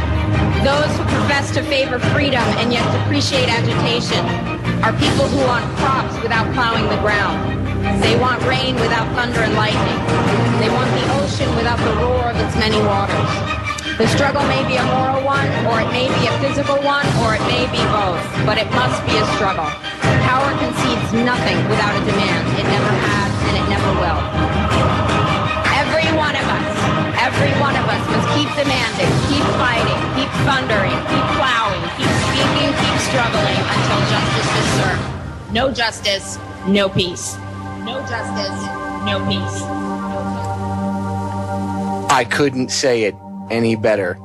those who profess to favor freedom and yet depreciate agitation are people who want crops without plowing the ground. They want rain without thunder and lightning. They want the ocean without the roar of its many waters. The struggle may be a moral one, or it may be a physical one, or it may be both, but it must be a struggle. Power concedes nothing without a demand. It never has, and it never will. Every one of us must keep demanding, keep fighting, keep thundering, keep plowing, keep speaking, keep struggling until justice is served. No justice, no peace. No justice, no peace. I couldn't say it any better.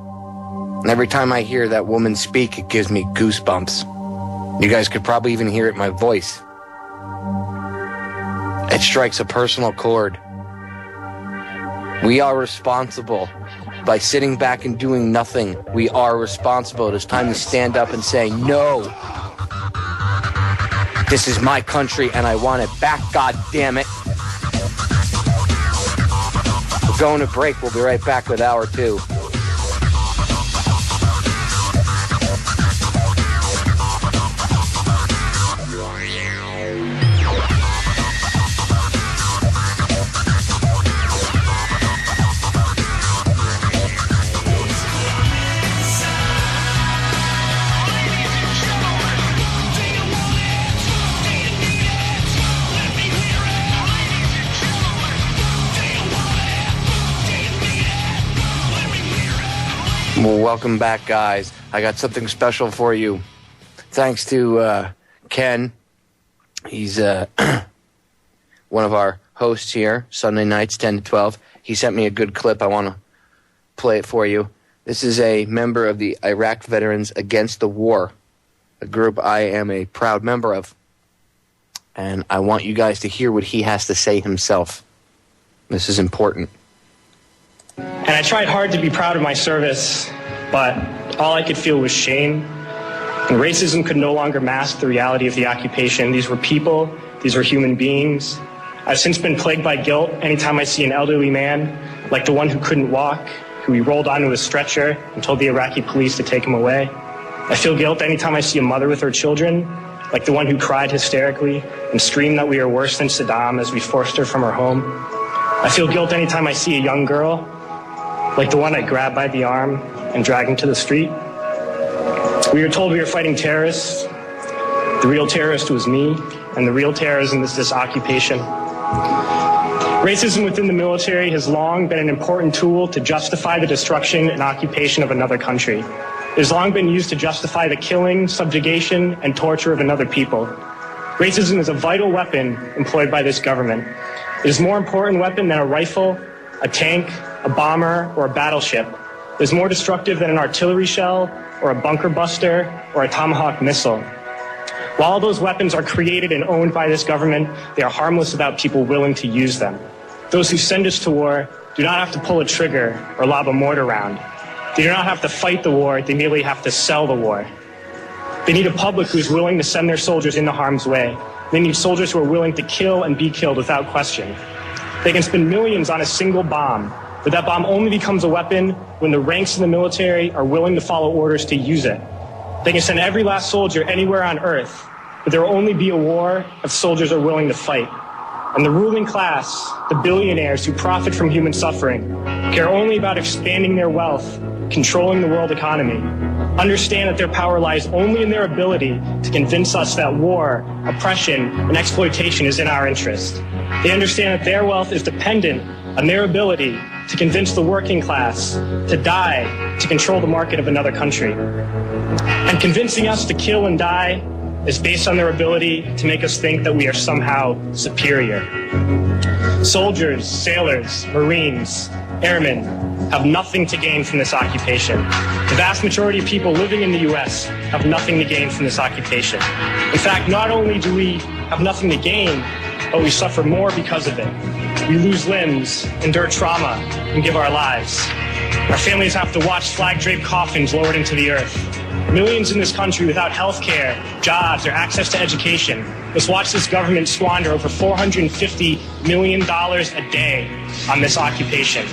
And every time I hear that woman speak, it gives me goosebumps. You guys could probably even hear it in my voice. It strikes a personal chord. We are responsible. By sitting back and doing nothing, we are responsible. It's time to stand up and say, no. This is my country and I want it back, God damn it. We're going to break. We'll be right back with hour 2. Well, welcome back, guys. I got something special for you. Thanks to Ken. He's one of our hosts here, Sunday nights, 10 to 12. He sent me a good clip. I want to play it for you. This is a member of the Iraq Veterans Against the War, a group I am a proud member of. And I want you guys to hear what he has to say himself. This is important. And I tried hard to be proud of my service, but all I could feel was shame. And racism could no longer mask the reality of the occupation. These were people, these were human beings. I've since been plagued by guilt anytime I see an elderly man, like the one who couldn't walk, who we rolled onto a stretcher and told the Iraqi police to take him away. I feel guilt anytime I see a mother with her children, like the one who cried hysterically and screamed that we are worse than Saddam as we forced her from her home. I feel guilt anytime I see a young girl, like the one I grabbed by the arm and dragged into the street. We were told we were fighting terrorists. The real terrorist was me, and the real terrorism is this occupation. Racism within the military has long been an important tool to justify the destruction and occupation of another country. It has long been used to justify the killing, subjugation, and torture of another people. Racism is a vital weapon employed by this government. It is a more important weapon than a rifle, a tank, a bomber, or a battleship. It is more destructive than an artillery shell, or a bunker buster, or a Tomahawk missile. While all those weapons are created and owned by this government, they are harmless without people willing to use them. Those who send us to war do not have to pull a trigger or lob a mortar round. They do not have to fight the war, they merely have to sell the war. They need a public who is willing to send their soldiers into harm's way. They need soldiers who are willing to kill and be killed without question. They can spend millions on a single bomb, but that bomb only becomes a weapon when the ranks in the military are willing to follow orders to use it. They can send every last soldier anywhere on earth, but there will only be a war if soldiers are willing to fight. And the ruling class, the billionaires who profit from human suffering, care only about expanding their wealth, controlling the world economy. Understand that their power lies only in their ability to convince us that war, oppression, and exploitation is in our interest. They understand that their wealth is dependent on their ability to convince the working class to die to control the market of another country. And convincing us to kill and die is based on their ability to make us think that we are somehow superior. Soldiers, sailors, Marines, airmen have nothing to gain from this occupation. The vast majority of people living in the U.S. have nothing to gain from this occupation. In fact, not only do we have nothing to gain, but we suffer more because of it. We lose limbs, endure trauma, and give our lives. Our families have to watch flag-draped coffins lowered into the earth. Millions in this country without health care, jobs, or access to education must watch this government squander over $450 million a day on this occupation.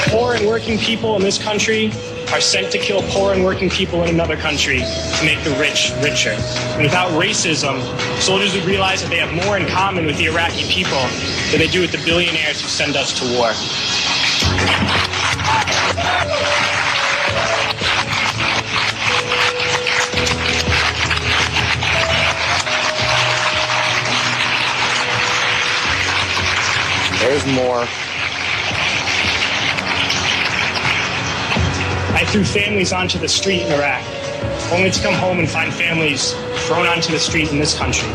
Poor and working people in this country are sent to kill poor and working people in another country to make the rich richer. And without racism, soldiers would realize that they have more in common with the Iraqi people than they do with the billionaires who send us to war. There's more. I threw families onto the street in Iraq, only to come home and find families thrown onto the street in this country,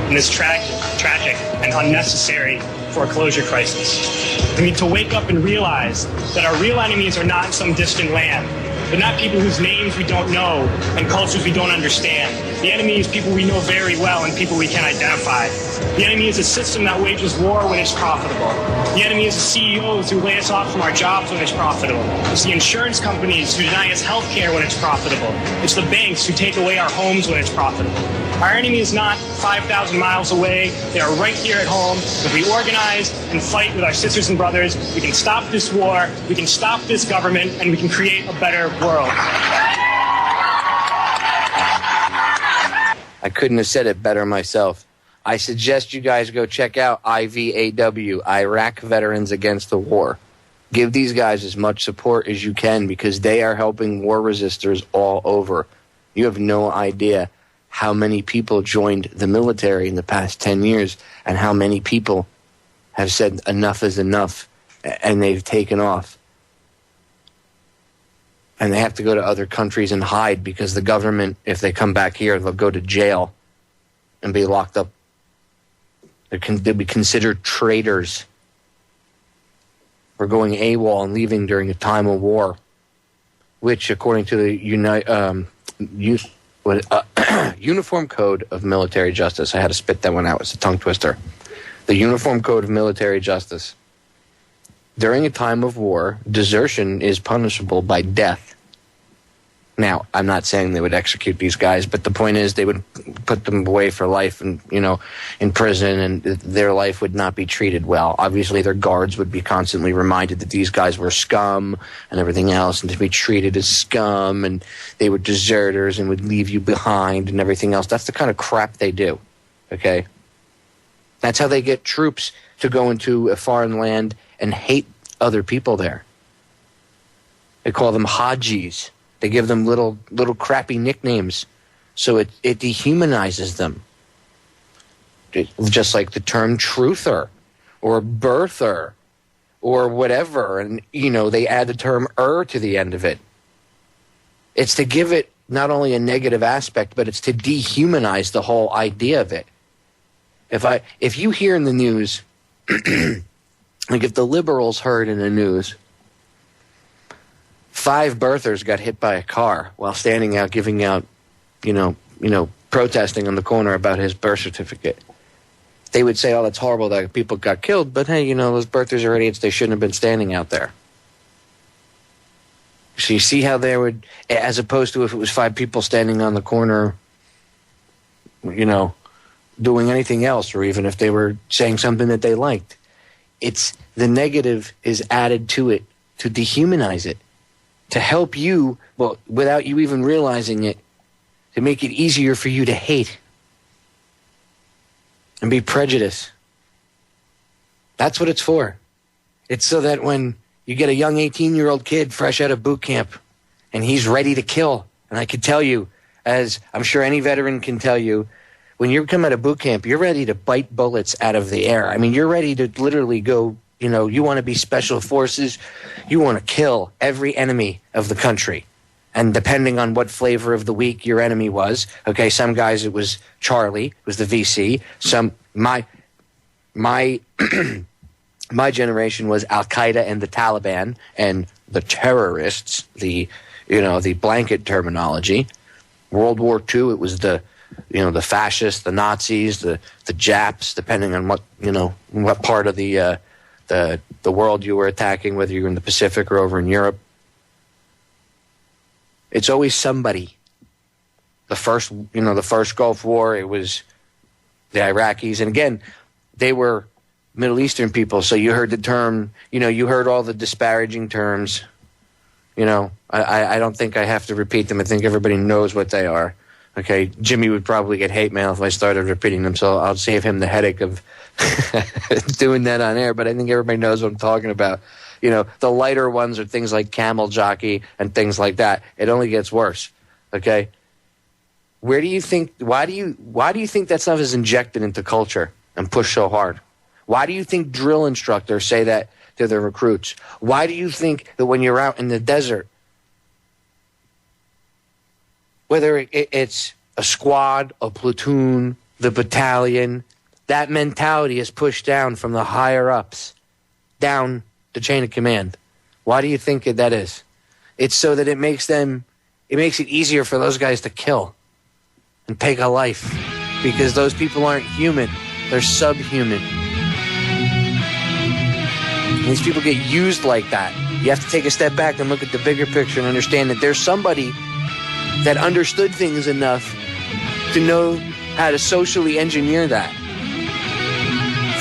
in this tragic and unnecessary foreclosure crisis. We need to wake up and realize that our real enemies are not in some distant land. They're not people whose names we don't know and cultures we don't understand. The enemy is people we know very well and people we can identify. The enemy is a system that wages war when it's profitable. The enemy is the CEOs who lay us off from our jobs when it's profitable. It's the insurance companies who deny us health care when it's profitable. It's the banks who take away our homes when it's profitable. Our enemy is not 5,000 miles away. They are right here at home. If we organize and fight with our sisters and brothers, we can stop this war, we can stop this government, and we can create a better world. I couldn't have said it better myself. I suggest you guys go check out IVAW, Iraq Veterans Against the War. Give these guys as much support as you can because they are helping war resistors all over. You have no idea how many people joined the military in the past 10 years and how many people have said enough is enough and they've taken off. And they have to go to other countries and hide because the government, if they come back here, they'll go to jail and be locked up. They'll be considered traitors for going AWOL and leaving during a time of war, which, according to the Uniform Code of Military Justice, I had to spit that one out. It's a tongue twister. The Uniform Code of Military Justice. During a time of war, desertion is punishable by death. Now, I'm not saying they would execute these guys, but the point is they would put them away for life and, in prison, and their life would not be treated well. Obviously, their guards would be constantly reminded that these guys were scum and everything else, and to be treated as scum, and they were deserters and would leave you behind and everything else. That's the kind of crap they do, okay? That's how they get troops to go into a foreign land and hate other people there. They call them Hajis. They give them little crappy nicknames, so it dehumanizes them. just like the term truther or birther or whatever. And, they add the term to the end of it. It's to give it not only a negative aspect, but it's to dehumanize the whole idea of it. If you hear in the news, like if the liberals heard in the news, 5 birthers got hit by a car while standing out, giving out, protesting on the corner about his birth certificate, they would say, oh, that's horrible that people got killed, but hey, those birthers are idiots. They shouldn't have been standing out there. So you see how they would, as opposed to if it was 5 people standing on the corner, doing anything else, or even if they were saying something that they liked. It's the negative is added to it to dehumanize it, to help you, well, without you even realizing it, to make it easier for you to hate and be prejudiced. That's what it's for. It's so that when you get a young 18-year-old kid fresh out of boot camp and he's ready to kill, and I can tell you, as I'm sure any veteran can tell you, when you come out of boot camp, you're ready to bite bullets out of the air. I mean, you're ready to literally go, you want to be special forces. You want to kill every enemy of the country. And depending on what flavor of the week your enemy was, okay, some guys it was Charlie, it was the VC. My generation was Al-Qaeda and the Taliban and the terrorists, the blanket terminology. World War II, it was the fascists, the Nazis, the Japs, depending on what part of the world you were attacking, whether you were in the Pacific or over in Europe. It's always somebody. The first Gulf War, it was the Iraqis, and again, they were Middle Eastern people. So you heard the term, you heard all the disparaging terms. I don't think I have to repeat them. I think everybody knows what they are. Okay, Jimmy would probably get hate mail if I started repeating them, so I'll save him the headache of doing that on air, but I think everybody knows what I'm talking about. The lighter ones are things like camel jockey and things like that. It only gets worse, okay? Why do you think that stuff is injected into culture and pushed so hard? Why do you think drill instructors say that to their recruits? Why do you think that when you're out in the desert, whether it's a squad, a platoon, the battalion, that mentality is pushed down from the higher ups, down the chain of command? Why do you think that is? It's so that it makes it easier for those guys to kill and take a life, because those people aren't human. They're subhuman. And these people get used like that. You have to take a step back and look at the bigger picture and understand that there's somebody that understood things enough to know how to socially engineer that.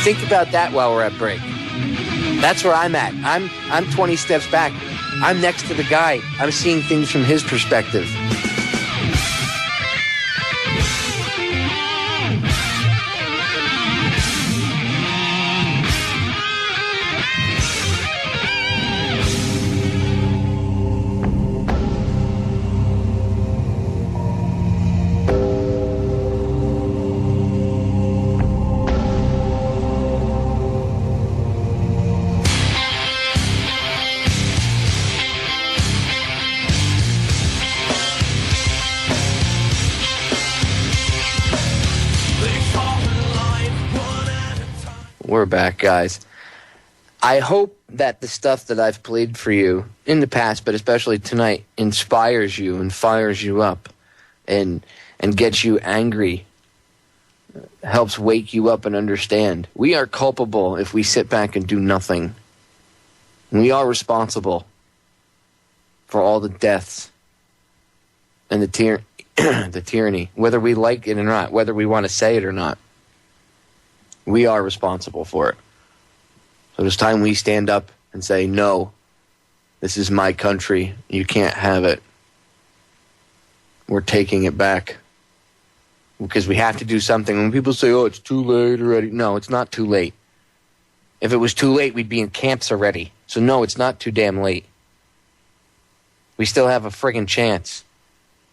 Think about that while we're at break. That's where I'm at. I'm 20 steps back. I'm next to the guy. I'm seeing things from his perspective. We're back, guys. I hope that the stuff that I've played for you in the past, but especially tonight, inspires you and fires you up and gets you angry, helps wake you up and understand. We are culpable if we sit back and do nothing. We are responsible for all the deaths and the tyranny, whether we like it or not, whether we want to say it or not. We are responsible for it. So it's time we stand up and say, no, this is my country. You can't have it. We're taking it back. Because we have to do something. When people say, oh, it's too late already. No, it's not too late. If it was too late, we'd be in camps already. So no, it's not too damn late. We still have a friggin' chance.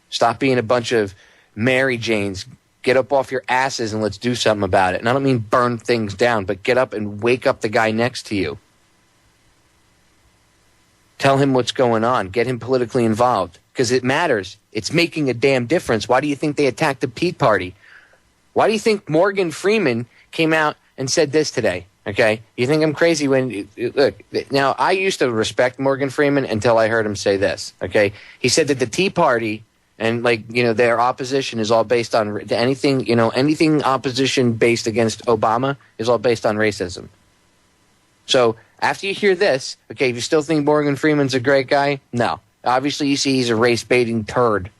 Stop being a bunch of Mary Janes Get up off your asses and let's do something about it. And I don't mean burn things down, but get up and wake up the guy next to you. Tell him what's going on. Get him politically involved because it matters. It's making a damn difference. Why do you think they attacked the Tea Party? Why do you think Morgan Freeman came out and said this today? Okay, you think I'm crazy when look? Now I used to respect Morgan Freeman until I heard him say this. Okay, he said that the Tea Party and their opposition is all based on anything. Anything opposition based against Obama is all based on racism. So after you hear this, okay, if you still think Morgan Freeman's a great guy, no. Obviously, you see he's a race-baiting turd.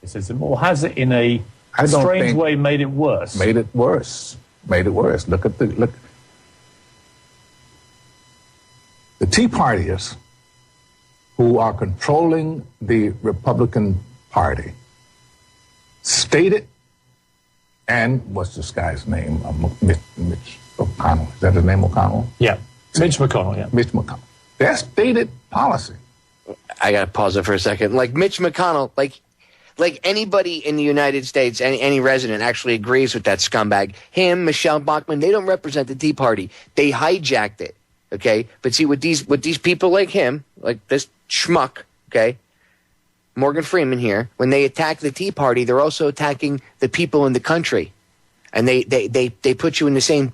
Racism, or has it in a strange way made it worse? Made it worse. Look at the Tea Partiers who are controlling the Republican Party stated, and what's this guy's name? Mitch O'Connell. Is that his name, O'Connell? Yeah. Mitch McConnell, yeah. Mitch McConnell. Their stated policy. I got to pause it for a second. Like Mitch McConnell, like anybody in the United States, any resident actually agrees with that scumbag. Him, Michelle Bachmann, they don't represent the Tea Party. They hijacked it, okay? But see, with these people like him, like this schmuck, okay, Morgan Freeman here, when they attack the Tea Party, they're also attacking the people in the country. And they put you in the same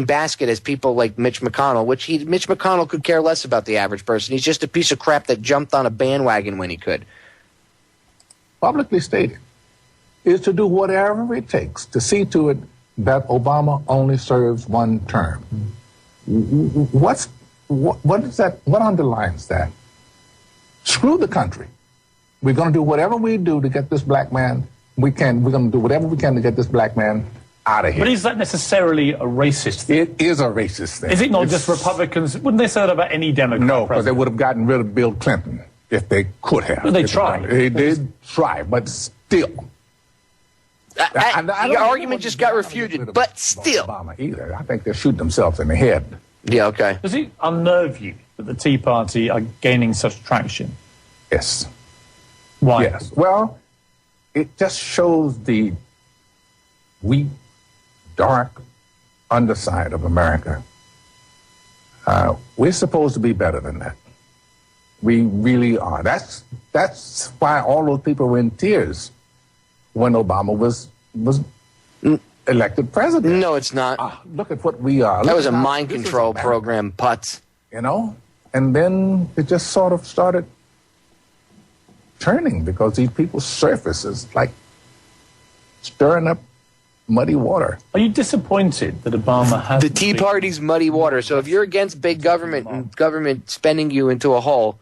basket as people like Mitch McConnell, Mitch McConnell could care less about the average person. He's just a piece of crap that jumped on a bandwagon when he could. Publicly stated is to do whatever it takes to see to it that Obama only serves one term. What is that? What underlines that? Screw the country. We're going to do whatever we do to get this black man. We're going to do whatever we can to get this black man out of here. But is that necessarily a racist thing? It is a racist thing. Is it not just Republicans? Wouldn't they say that about any Democrat? No, because they would have gotten rid of Bill Clinton if they could have. But they tried. They did try, but still. Your argument just got refuted, but still. Obama either. I think they're shooting themselves in the head. Yeah, okay. Does it unnerve you that the Tea Party are gaining such traction? Yes. Why? Yes. Well, it just shows the weak, dark underside of America. We're supposed to be better than that. We really are. That's why all those people were in tears when Obama was elected president. No, it's not. Look at what we are. That was a mind control program, putz. You know? And then it just sort of started turning because these people's surfaces like stirring up muddy water. Are you disappointed that Obama has the Tea Party's muddy water? So if you're against big government and government spending you into a hole,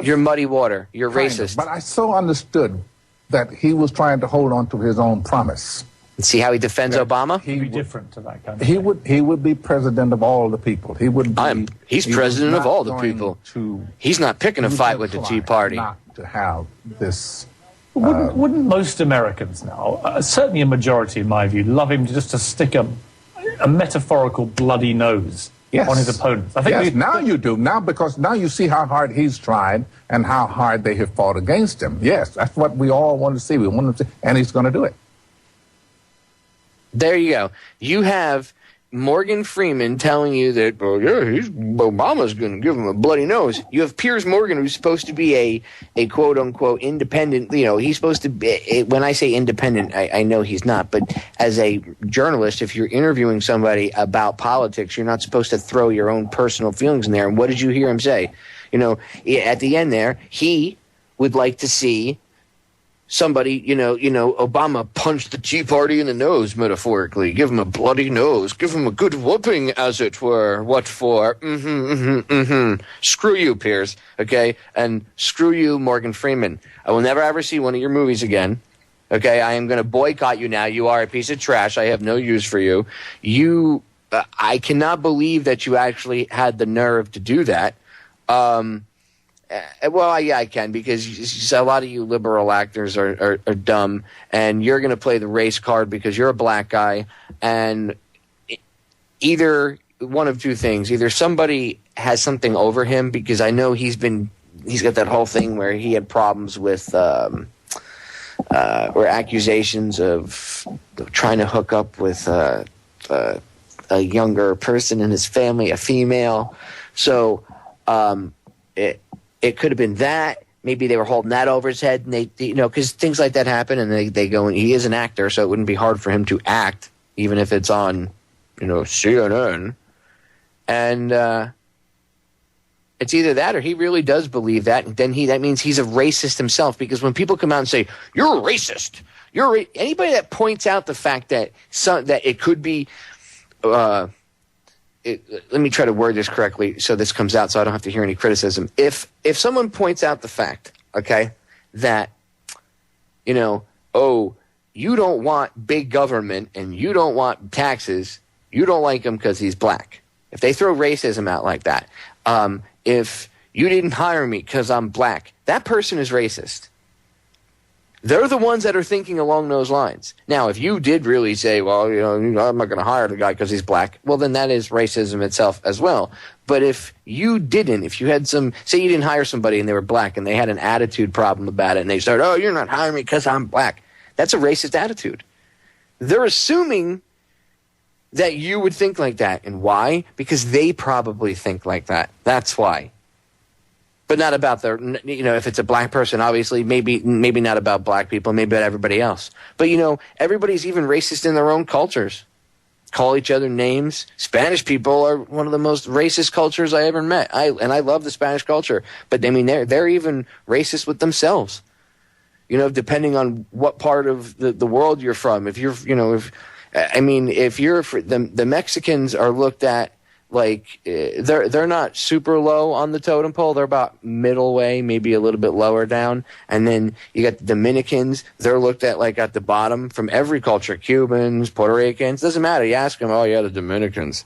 you're muddy water. You're racist. But I so understood that he was trying to hold on to his own promise. See how he defends Obama? He'd be different to that kind of He would be president of all the people. He would. He's president of all the people. He's not picking a fight with the Tea Party. Not to have this. Wouldn't most Americans now, certainly a majority in my view, love him just to stick a metaphorical bloody nose on his opponents? I think now you do. Now, because now you see how hard he's tried and how hard they have fought against him. Yes, that's what we all want to see. We want him to, and he's going to do it. There you go. You have Morgan Freeman telling you that, Obama's going to give him a bloody nose. You have Piers Morgan, who's supposed to be a quote-unquote independent, he's supposed to be, when I say independent, I know he's not, but as a journalist, if you're interviewing somebody about politics, you're not supposed to throw your own personal feelings in there. And what did you hear him say? At the end there, he would like to see somebody, Obama punched the Tea Party in the nose, metaphorically. Give him a bloody nose. Give him a good whooping, as it were. What for? Screw you, Piers, okay? And screw you, Morgan Freeman. I will never ever see one of your movies again, okay? I am going to boycott you now. You are a piece of trash. I have no use for you. I cannot believe that you actually had the nerve to do that. Well, yeah, I can, because a lot of you liberal actors are dumb, and you're going to play the race card because you're a black guy, and either one of two things. Either somebody has something over him, because I know he's got that whole thing where he had problems with or accusations of trying to hook up with a younger person in his family, a female. So it could have been that. Maybe they were holding that over his head, and they because things like that happen, and they go, and he is an actor, so it wouldn't be hard for him to act, even if it's on, CNN. And it's either that or he really does believe that, and then that means he's a racist himself. Because when people come out and say you're a racist, anybody that points out the fact that that it could be, let me try to word this correctly so this comes out so I don't have to hear any criticism. If someone points out the fact, okay, that you don't want big government and you don't want taxes, you don't like him because he's black. If they throw racism out like that, if you didn't hire me because I'm black, that person is racist. They're the ones that are thinking along those lines. Now, if you did really say, well, I'm not going to hire the guy because he's black, well, then that is racism itself as well. But if you didn't, if you had say you didn't hire somebody and they were black and they had an attitude problem about it and they started, oh, you're not hiring me because I'm black, that's a racist attitude. They're assuming that you would think like that. And why? Because they probably think like that. That's why. But not about if it's a black person, obviously, maybe not about black people, maybe about everybody else. But, everybody's even racist in their own cultures. Call each other names. Spanish people are one of the most racist cultures I ever met. I love the Spanish culture. But, they're even racist with themselves. Depending on what part of the world you're from. If you're, the Mexicans are looked at like they're not super low on the totem pole. They're about middle way, maybe a little bit lower down. And then you got the Dominicans. They're looked at like at the bottom from every culture. Cubans, Puerto Ricans, doesn't matter. You ask them, oh yeah, the Dominicans.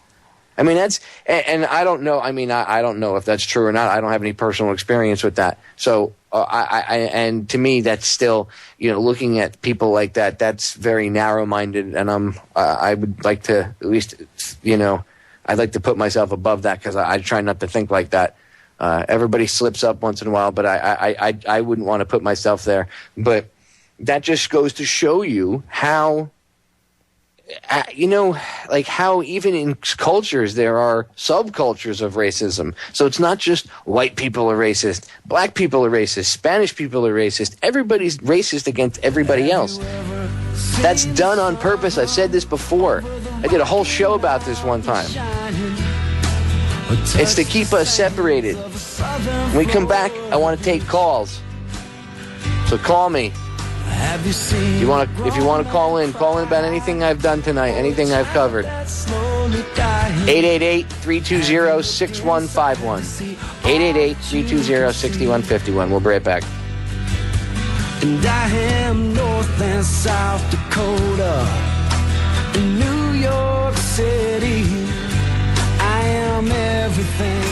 That's, and I don't know. I don't know if that's true or not. I don't have any personal experience with that. So and to me, that's still, looking at people like that, that's very narrow-minded. And I would like to at least, I'd like to put myself above that because I try not to think like that. Everybody slips up once in a while, but I wouldn't want to put myself there. But that just goes to show you how, how even in cultures there are subcultures of racism. So it's not just white people are racist, black people are racist, Spanish people are racist. Everybody's racist against everybody else. That's done on purpose. I've said this before. I did a whole show about this one time. It's to keep us separated. When we come back, I want to take calls. So call me. If you want to call in about anything I've done tonight, anything I've covered. 888-320-6151. 888-320-6151. We'll be right back. And I am North and South Dakota, in New York City, I am everything.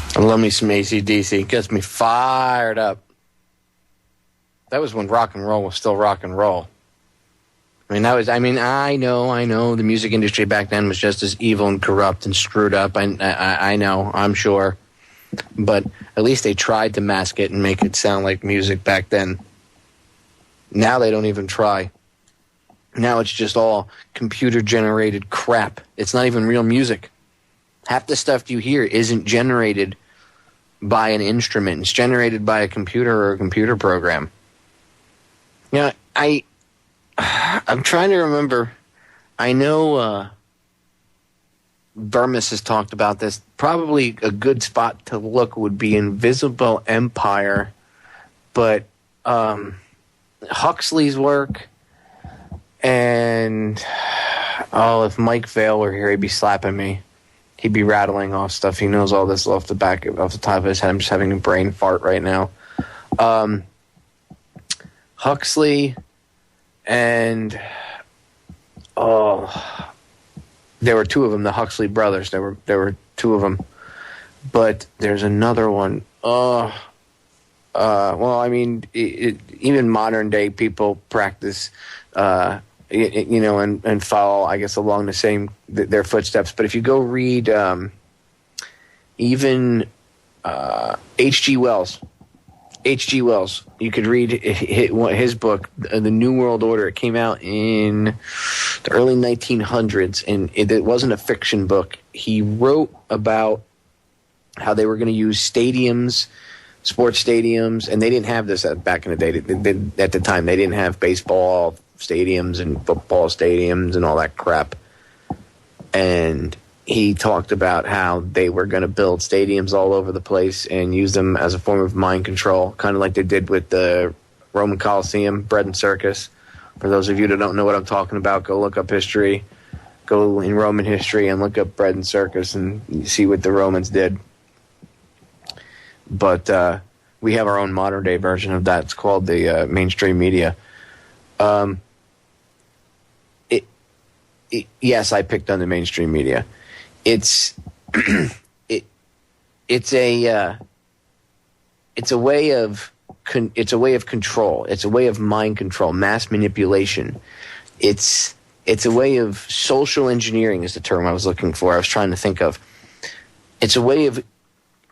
I love me some AC/DC. It gets me fired up. That was when rock and roll was still rock and roll. I know the music industry back then was just as evil and corrupt and screwed up. I know, I'm sure. But at least they tried to mask it and make it sound like music back then. Now they don't even try. Now it's just all computer-generated crap. It's not even real music. Half the stuff you hear isn't generated by an instrument. It's generated by a computer or a computer program. I'm trying to remember. I know Burmis has talked about this. Probably a good spot to look would be Invisible Empire. But Huxley's work, and if Mike Vail were here, he'd be slapping me. He'd be rattling off stuff. He knows all this off the top of his head. I'm just having a brain fart right now. Huxley and there were two of them, the Huxley brothers. There were two of them, but there's another one. Well, I mean, even modern day people practice, and follow, I guess, along the same their footsteps. But if you go read even H.G. Wells, you could read his book, The New World Order. It came out in the early 1900s, and it wasn't a fiction book. He wrote about how they were going to use stadiums, sports stadiums, and they didn't have this back in the day. At the time, they didn't have baseball stadiums and football stadiums and all that crap. And he talked about how they were going to build stadiums all over the place and use them as a form of mind control, kind of like they did with the Roman Colosseum, bread and circus. For those of you that don't know what I'm talking about, go look up history. Go in Roman history and look up bread and circus and see what the Romans did. But we have our own modern-day version of that. It's called the mainstream media. Yes, I picked on the mainstream media. It's it's a way of control. It's a way of mind control, mass manipulation. It's a way of social engineering is the term I was looking for. I was trying to think of. It's a way of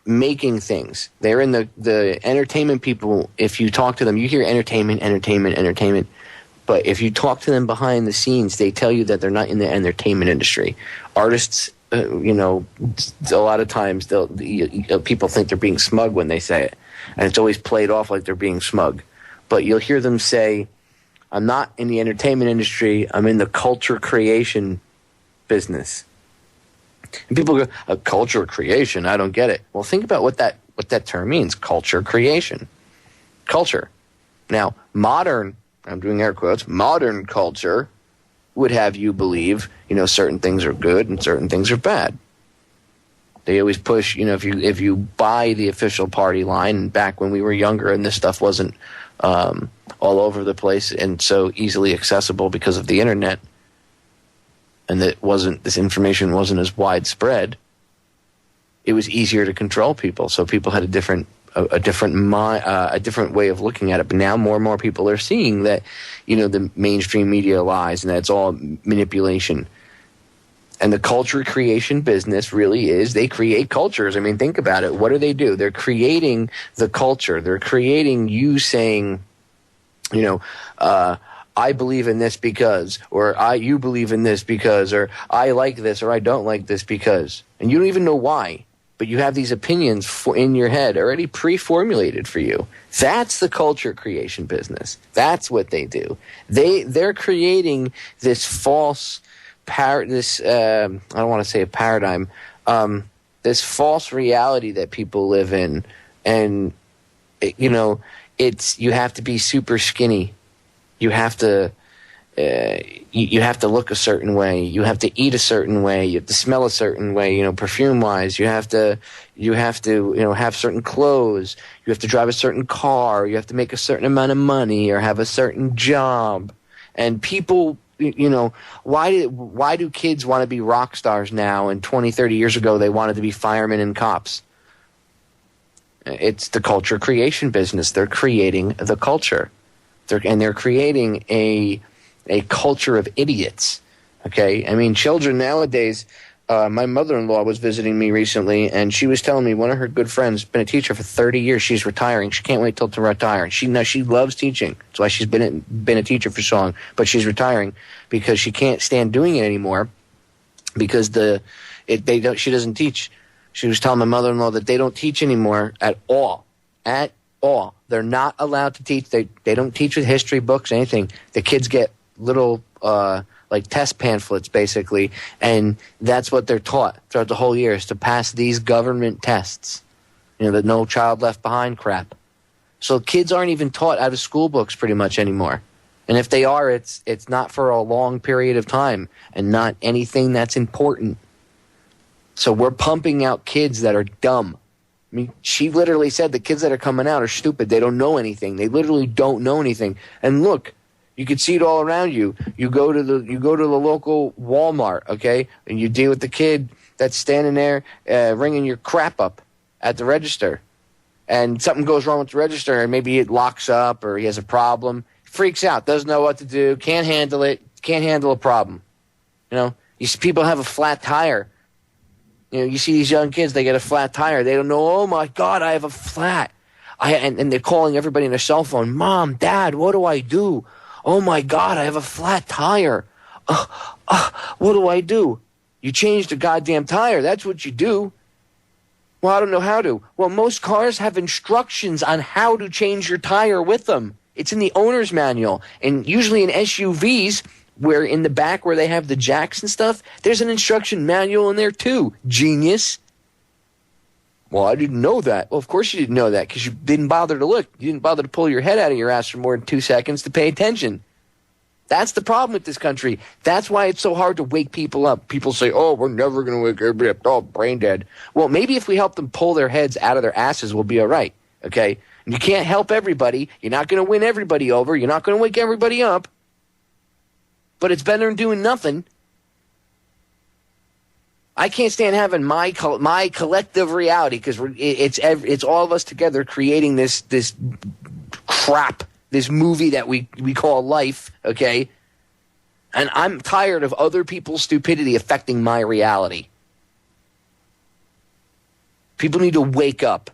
making things. They're in the entertainment people. If you talk to them, you hear entertainment. But if you talk to them behind the scenes, they tell you that they're not in the entertainment industry. Artists, a lot of times people think they're being smug when they say it. And it's always played off like they're being smug. But you'll hear them say, I'm not in the entertainment industry, I'm in the culture creation business. And people go, culture creation, I don't get it. Well, think about what that term means, culture creation. Culture. Now, modern, I'm doing air quotes, modern culture would have you believe, certain things are good and certain things are bad. They always push, if you buy the official party line, and back when we were younger and this stuff wasn't all over the place and so easily accessible because of the internet, and this information wasn't as widespread, it was easier to control people. So people had a different way of looking at it. But now more and more people are seeing that, the mainstream media lies and that it's all manipulation. And the culture creation business really is, they create cultures. I mean, think about it. What do? They're creating the culture. They're creating you saying, I believe in this because, or you believe in this because, or I like this, or I don't like this because. And you don't even know why. But you have these opinions in your head already pre-formulated for you. That's the culture creation business. That's what they do. They're creating this false I don't want to say a paradigm, this false reality that people live in. And, you have to be super skinny. You have to look a certain way. You have to eat a certain way. You have to smell a certain way. Perfume-wise, you have to have certain clothes. You have to drive a certain car. You have to make a certain amount of money or have a certain job. And people, why do kids want to be rock stars now? And 20, 30 years ago, they wanted to be firemen and cops. It's the culture creation business. They're creating the culture. They're creating a culture of idiots. Okay? I mean, children nowadays, my mother-in-law was visiting me recently, and she was telling me one of her good friends, been a teacher for 30 years, she's retiring. She can't wait till to retire. She loves teaching. That's why she's been a teacher for so long. But she's retiring because she can't stand doing it anymore because she doesn't teach. She was telling my mother-in-law that they don't teach anymore at all. At all. They're not allowed to teach. They don't teach with history books, anything. The kids get little like test pamphlets, basically, and that's what they're taught throughout the whole year is to pass these government tests. The No Child Left Behind crap. So kids aren't even taught out of school books pretty much anymore. And if they are, it's not for a long period of time and not anything that's important. So we're pumping out kids that are dumb. I mean, she literally said the kids that are coming out are stupid. They don't know anything. They literally don't know anything. And look, you can see it all around you. You go to the local Walmart, okay, and you deal with the kid that's standing there ringing your crap up at the register. and something goes wrong with the register, and maybe it locks up or he has a problem, freaks out, doesn't know what to do, can't handle it, can't handle a problem. You know, you see people have a flat tire. You know, you see these young kids, they get a flat tire. They don't know, oh, my God, I have a flat. And they're calling everybody on their cell phone, Mom, Dad, what do I do? Oh, my God, I have a flat tire. What do I do? You change the goddamn tire. That's what you do. Well, I don't know how to. Well, most cars have instructions on how to change your tire with them. It's in the owner's manual. And usually in SUVs, where in the back where they have the jacks and stuff, there's an instruction manual in there too. Genius. Well, I didn't know that. Well, of course you didn't know that because you didn't bother to look. You didn't bother to pull your head out of your ass for more than 2 seconds to pay attention. That's the problem with this country. That's why it's so hard to wake people up. People say, oh, we're never going to wake everybody up. Oh, brain dead. Well, maybe if we help them pull their heads out of their asses, we'll be all right, okay? And you can't help everybody. You're not going to win everybody over. You're not going to wake everybody up. But it's better than doing nothing. I can't stand having my collective reality because it's all of us together creating this crap, this movie that we call life, okay? And I'm tired of other people's stupidity affecting my reality. People need to wake up.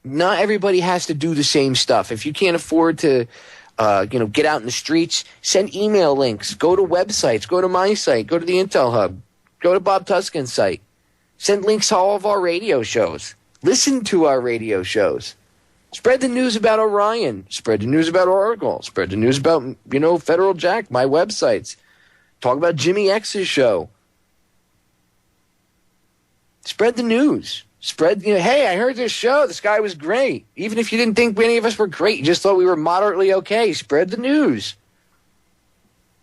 Not everybody has to do the same stuff. If you can't afford to get out in the streets, send email links, go to websites, go to my site, go to the Intel Hub, go to Bob Tuskin's site. Send links to all of our radio shows. Listen to our radio shows. Spread the news about Orion. Spread the news about Oracle. Spread the news about, Federal Jack, my websites. Talk about Jimmy X's show. Spread the news. Hey, I heard this show. This guy was great. Even if you didn't think any of us were great, you just thought we were moderately okay. Spread the news.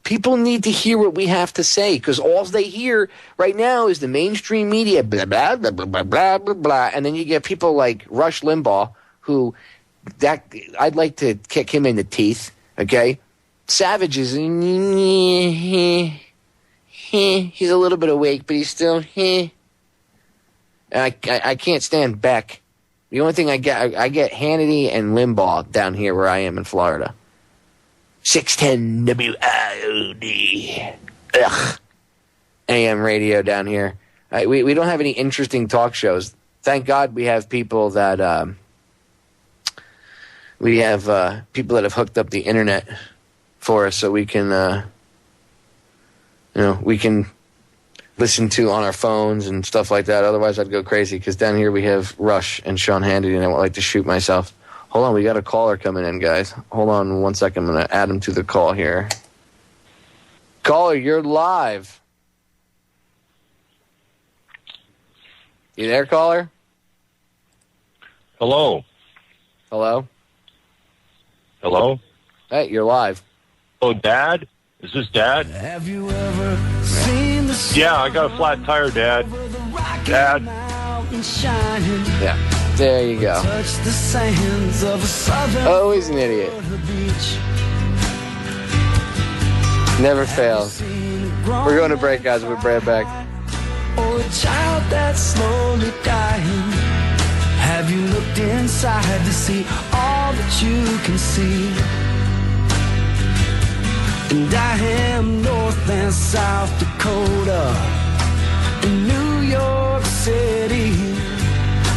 People need to hear what we have to say because all they hear right now is the mainstream media, blah, blah, blah, blah, blah, blah, blah, blah. And then you get people like Rush Limbaugh, who I'd like to kick him in the teeth, okay? Savage is, he's a little bit awake, but he's still, I can't stand Beck. The only thing I get Hannity and Limbaugh down here where I am in Florida. 610 WIOD. Ugh. AM radio down here. We don't have any interesting talk shows. Thank God we have people that people that have hooked up the internet for us so we can we can listen to on our phones and stuff like that. Otherwise, I'd go crazy because down here we have Rush and Sean Hannity, and I would like to shoot myself. Hold on, we got a caller coming in, guys. Hold on 1 second. I'm going to add him to the call here. Caller, you're live. You there, caller? Hello. Hello? Hello? Hey, you're live. Oh, Dad? Is this Dad? Have you ever seen the sun? Yeah, I got a flat tire, Dad. Dad? Yeah, there you go. Touch the sands of a southern Always an idiot. Never fails. We're going to break, guys. We'll be right back. Or a child that's slowly dying. Have you looked inside to see all that you can see? And I am North and South Dakota, in New York City,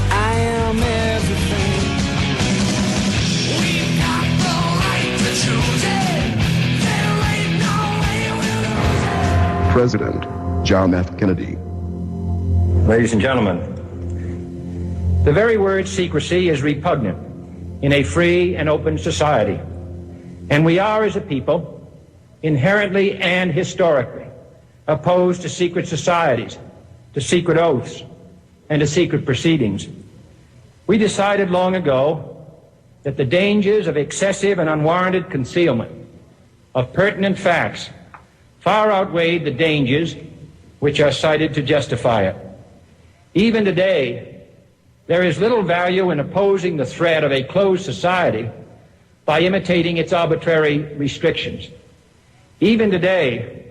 I am everything. We've got the right to choose it. There ain't no way we'll lose it. President John F. Kennedy. Ladies and gentlemen, the very word secrecy is repugnant in a free and open society. And we are, as a people, inherently and historically opposed to secret societies, to secret oaths, and to secret proceedings. We decided long ago that the dangers of excessive and unwarranted concealment of pertinent facts far outweighed the dangers which are cited to justify it. Even today, there is little value in opposing the threat of a closed society by imitating its arbitrary restrictions. Even today,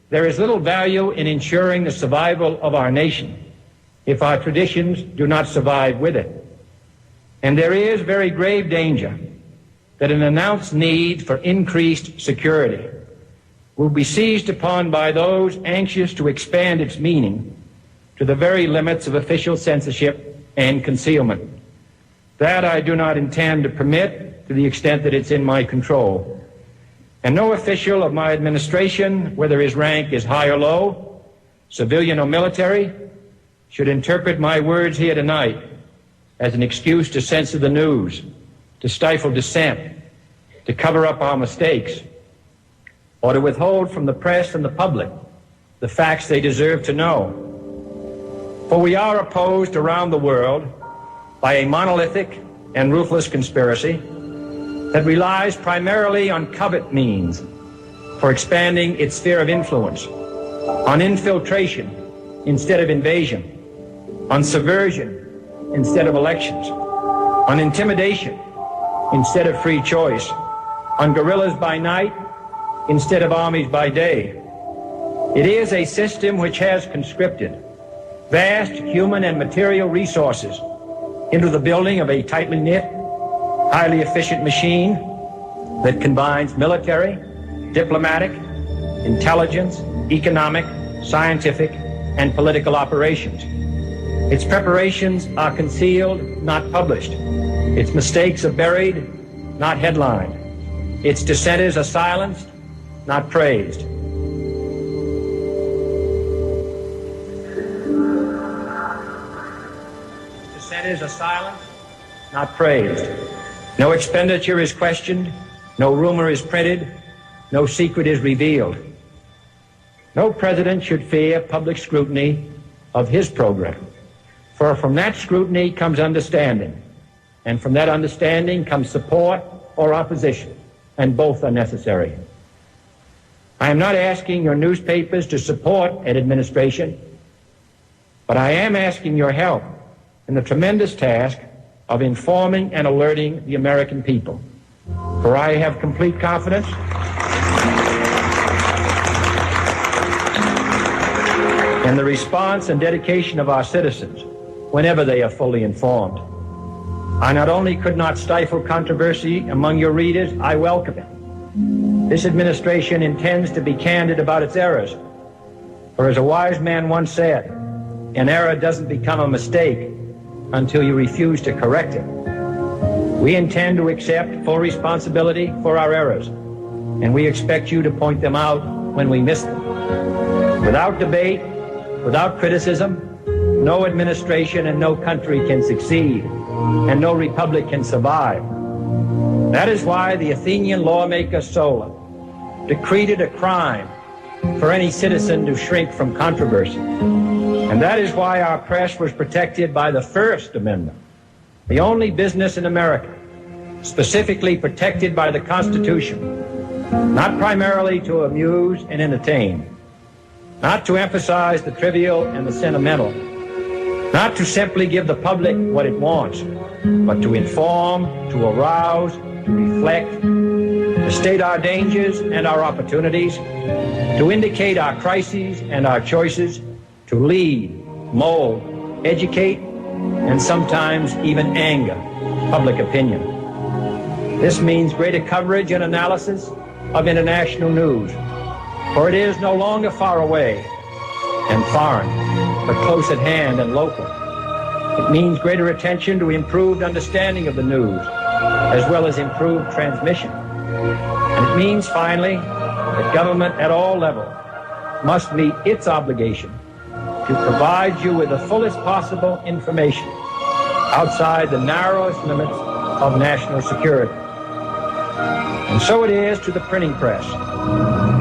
there is little value in ensuring the survival of our nation if our traditions do not survive with it. And there is very grave danger that an announced need for increased security will be seized upon by those anxious to expand its meaning to the very limits of official censorship and concealment. That I do not intend to permit to the extent that it's in my control. And no official of my administration, whether his rank is high or low, civilian or military, should interpret my words here tonight as an excuse to censor the news, to stifle dissent, to cover up our mistakes, or to withhold from the press and the public the facts they deserve to know. For we are opposed around the world by a monolithic and ruthless conspiracy that relies primarily on covert means for expanding its sphere of influence, on infiltration instead of invasion, on subversion instead of elections, on intimidation instead of free choice, on guerrillas by night instead of armies by day. It is a system which has conscripted vast human and material resources into the building of a tightly knit, highly efficient machine that combines military, diplomatic, intelligence, economic, scientific, and political operations. Its preparations are concealed, not published. Its mistakes are buried, not headlined. Its dissenters are silenced, not praised. Dissenters are silenced, not praised. No expenditure is questioned, no rumor is printed, no secret is revealed. No president should fear public scrutiny of his program, for from that scrutiny comes understanding, and from that understanding comes support or opposition, and both are necessary. I am not asking your newspapers to support an administration, but I am asking your help in the tremendous task of informing and alerting the American people. For I have complete confidence in the response and dedication of our citizens whenever they are fully informed. I not only could not stifle controversy among your readers, I welcome it. This administration intends to be candid about its errors. For as a wise man once said, an error doesn't become a mistake until you refuse to correct it. We intend to accept full responsibility for our errors, and we expect you to point them out when we miss them. Without debate, without criticism, no administration and no country can succeed, and no republic can survive. That is why the Athenian lawmaker Solon decreed it a crime for any citizen to shrink from controversy. And that is why our press was protected by the First Amendment, the only business in America specifically protected by the Constitution, not primarily to amuse and entertain, not to emphasize the trivial and the sentimental, not to simply give the public what it wants, but to inform, to arouse, to reflect, to state our dangers and our opportunities, to indicate our crises and our choices, to lead, mold, educate, and sometimes even anger public opinion. This means greater coverage and analysis of international news, for it is no longer far away and foreign, but close at hand and local. It means greater attention to improved understanding of the news, as well as improved transmission. And it means, finally, that government at all levels must meet its obligation to provide you with the fullest possible information outside the narrowest limits of national security. And so it is to the printing press,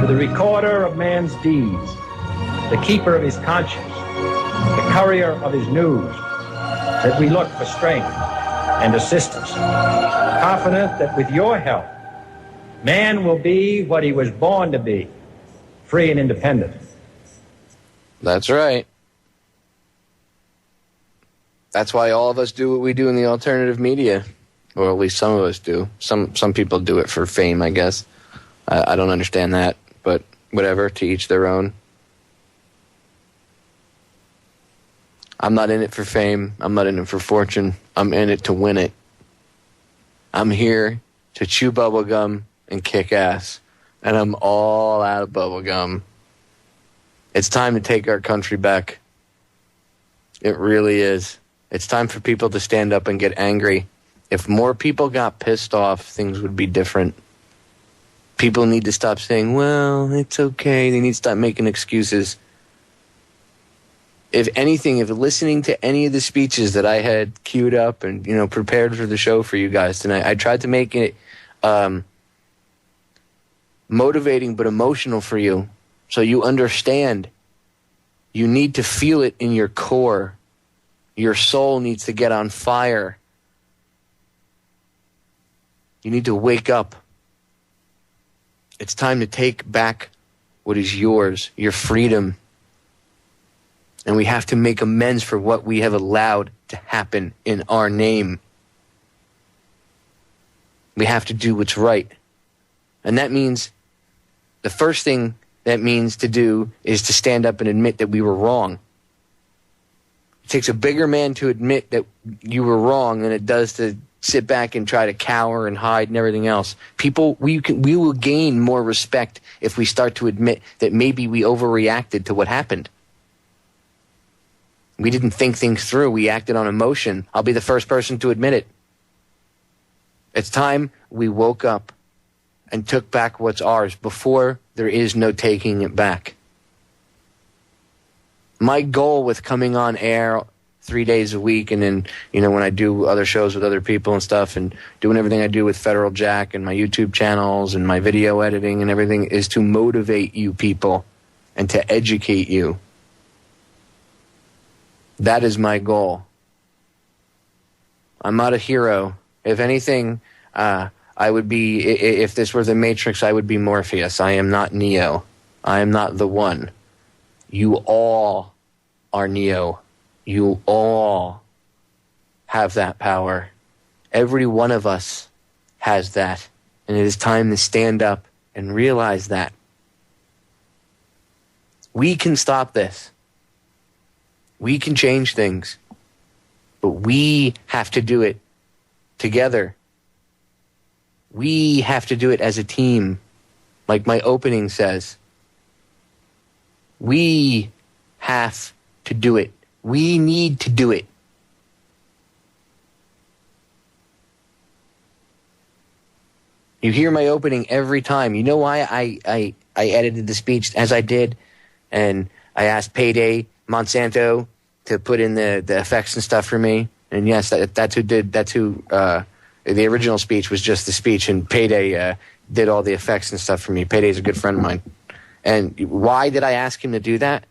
to the recorder of man's deeds, the keeper of his conscience, the courier of his news, that we look for strength and assistance, confident that with your help, man will be what he was born to be, free and independent. That's right. That's why all of us do what we do in the alternative media, or at least some of us do. Some people do it for fame, I guess. I don't understand that, but whatever, to each their own. I'm not in it for fame. I'm not in it for fortune. I'm in it to win it. I'm here to chew bubblegum and kick ass. And I'm all out of bubblegum. It's time to take our country back. It really is. It's time for people to stand up and get angry. If more people got pissed off, things would be different. People need to stop saying, well, it's okay. They need to stop making excuses. If anything, if listening to any of the speeches that I had queued up and, prepared for the show for you guys tonight, I tried to make it motivating but emotional for you so you understand. You need to feel it in your core. Your soul needs to get on fire. You need to wake up. It's time to take back what is yours, your freedom. And we have to make amends for what we have allowed to happen in our name. We have to do what's right. And that means, the first thing that means to do is to stand up and admit that we were wrong. It takes a bigger man to admit that you were wrong than it does to sit back and try to cower and hide and everything else. People, we will gain more respect if we start to admit that maybe we overreacted to what happened. We didn't think things through. We acted on emotion. I'll be the first person to admit it. It's time we woke up and took back what's ours before there is no taking it back. My goal with coming on air 3 days a week and then, when I do other shows with other people and stuff and doing everything I do with Federal Jack and my YouTube channels and my video editing and everything is to motivate you people and to educate you. That is my goal. I'm not a hero. If anything, I would be, if this were the Matrix, I would be Morpheus. I am not Neo. I am not the one. You all are Neo. You all have that power. Every one of us has that. And it is time to stand up and realize that. We can stop this. We can change things. But we have to do it together. We have to do it as a team, like my opening says. We have to do it. We need to do it. You hear my opening every time. You know why I edited the speech as I did, and I asked Payday Monsanto to put in the effects and stuff for me. And yes, that's who did. That's who. The original speech was just the speech, and Payday did all the effects and stuff for me. Payday's a good friend of mine. And why did I ask him to do that?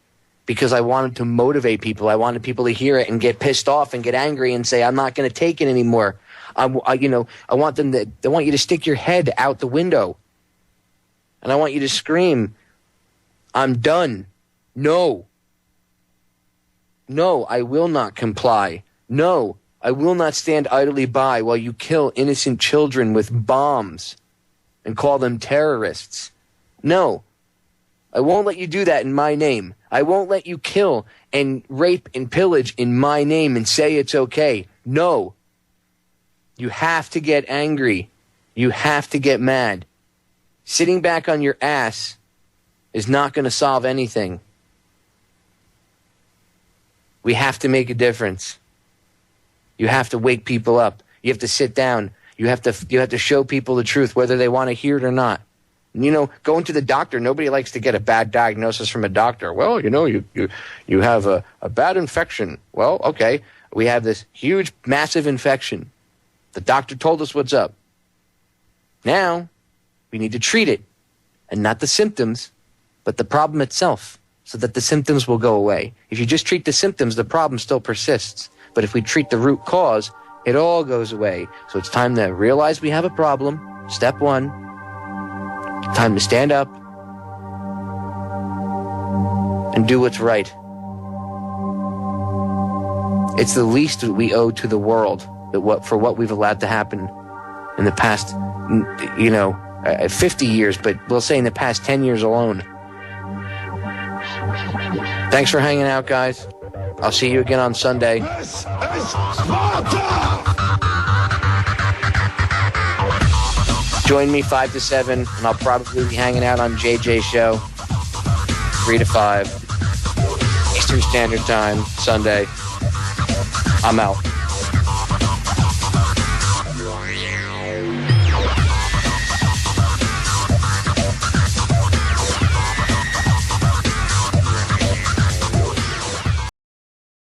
Because I wanted to motivate people. I wanted people to hear it and get pissed off and get angry and say, I'm not going to take it anymore. I want you to stick your head out the window. And I want you to scream, I'm done. No. No, I will not comply. No, I will not stand idly by while you kill innocent children with bombs and call them terrorists. No, I won't let you do that in my name. I won't let you kill and rape and pillage in my name and say it's okay. No. You have to get angry. You have to get mad. Sitting back on your ass is not going to solve anything. We have to make a difference. You have to wake people up. You have to sit down. You have to show people the truth, whether they want to hear it or not. Going to the doctor, nobody likes to get a bad diagnosis from a doctor. Well, you have a bad infection. Well, okay, we have this huge, massive infection. The doctor told us what's up. Now, we need to treat it, and not the symptoms, but the problem itself, so that the symptoms will go away. If you just treat the symptoms, the problem still persists. But if we treat the root cause, it all goes away. So it's time to realize we have a problem. Step one. Time to stand up and do what's right. It's the least that we owe to the world for what we've allowed to happen in the past, 50 years, but we'll say in the past 10 years alone. Thanks for hanging out, guys. I'll see you again on Sunday. This is Sparta! Join me 5 to 7, and I'll probably be hanging out on JJ's show 3 to 5 Eastern Standard Time Sunday. I'm out.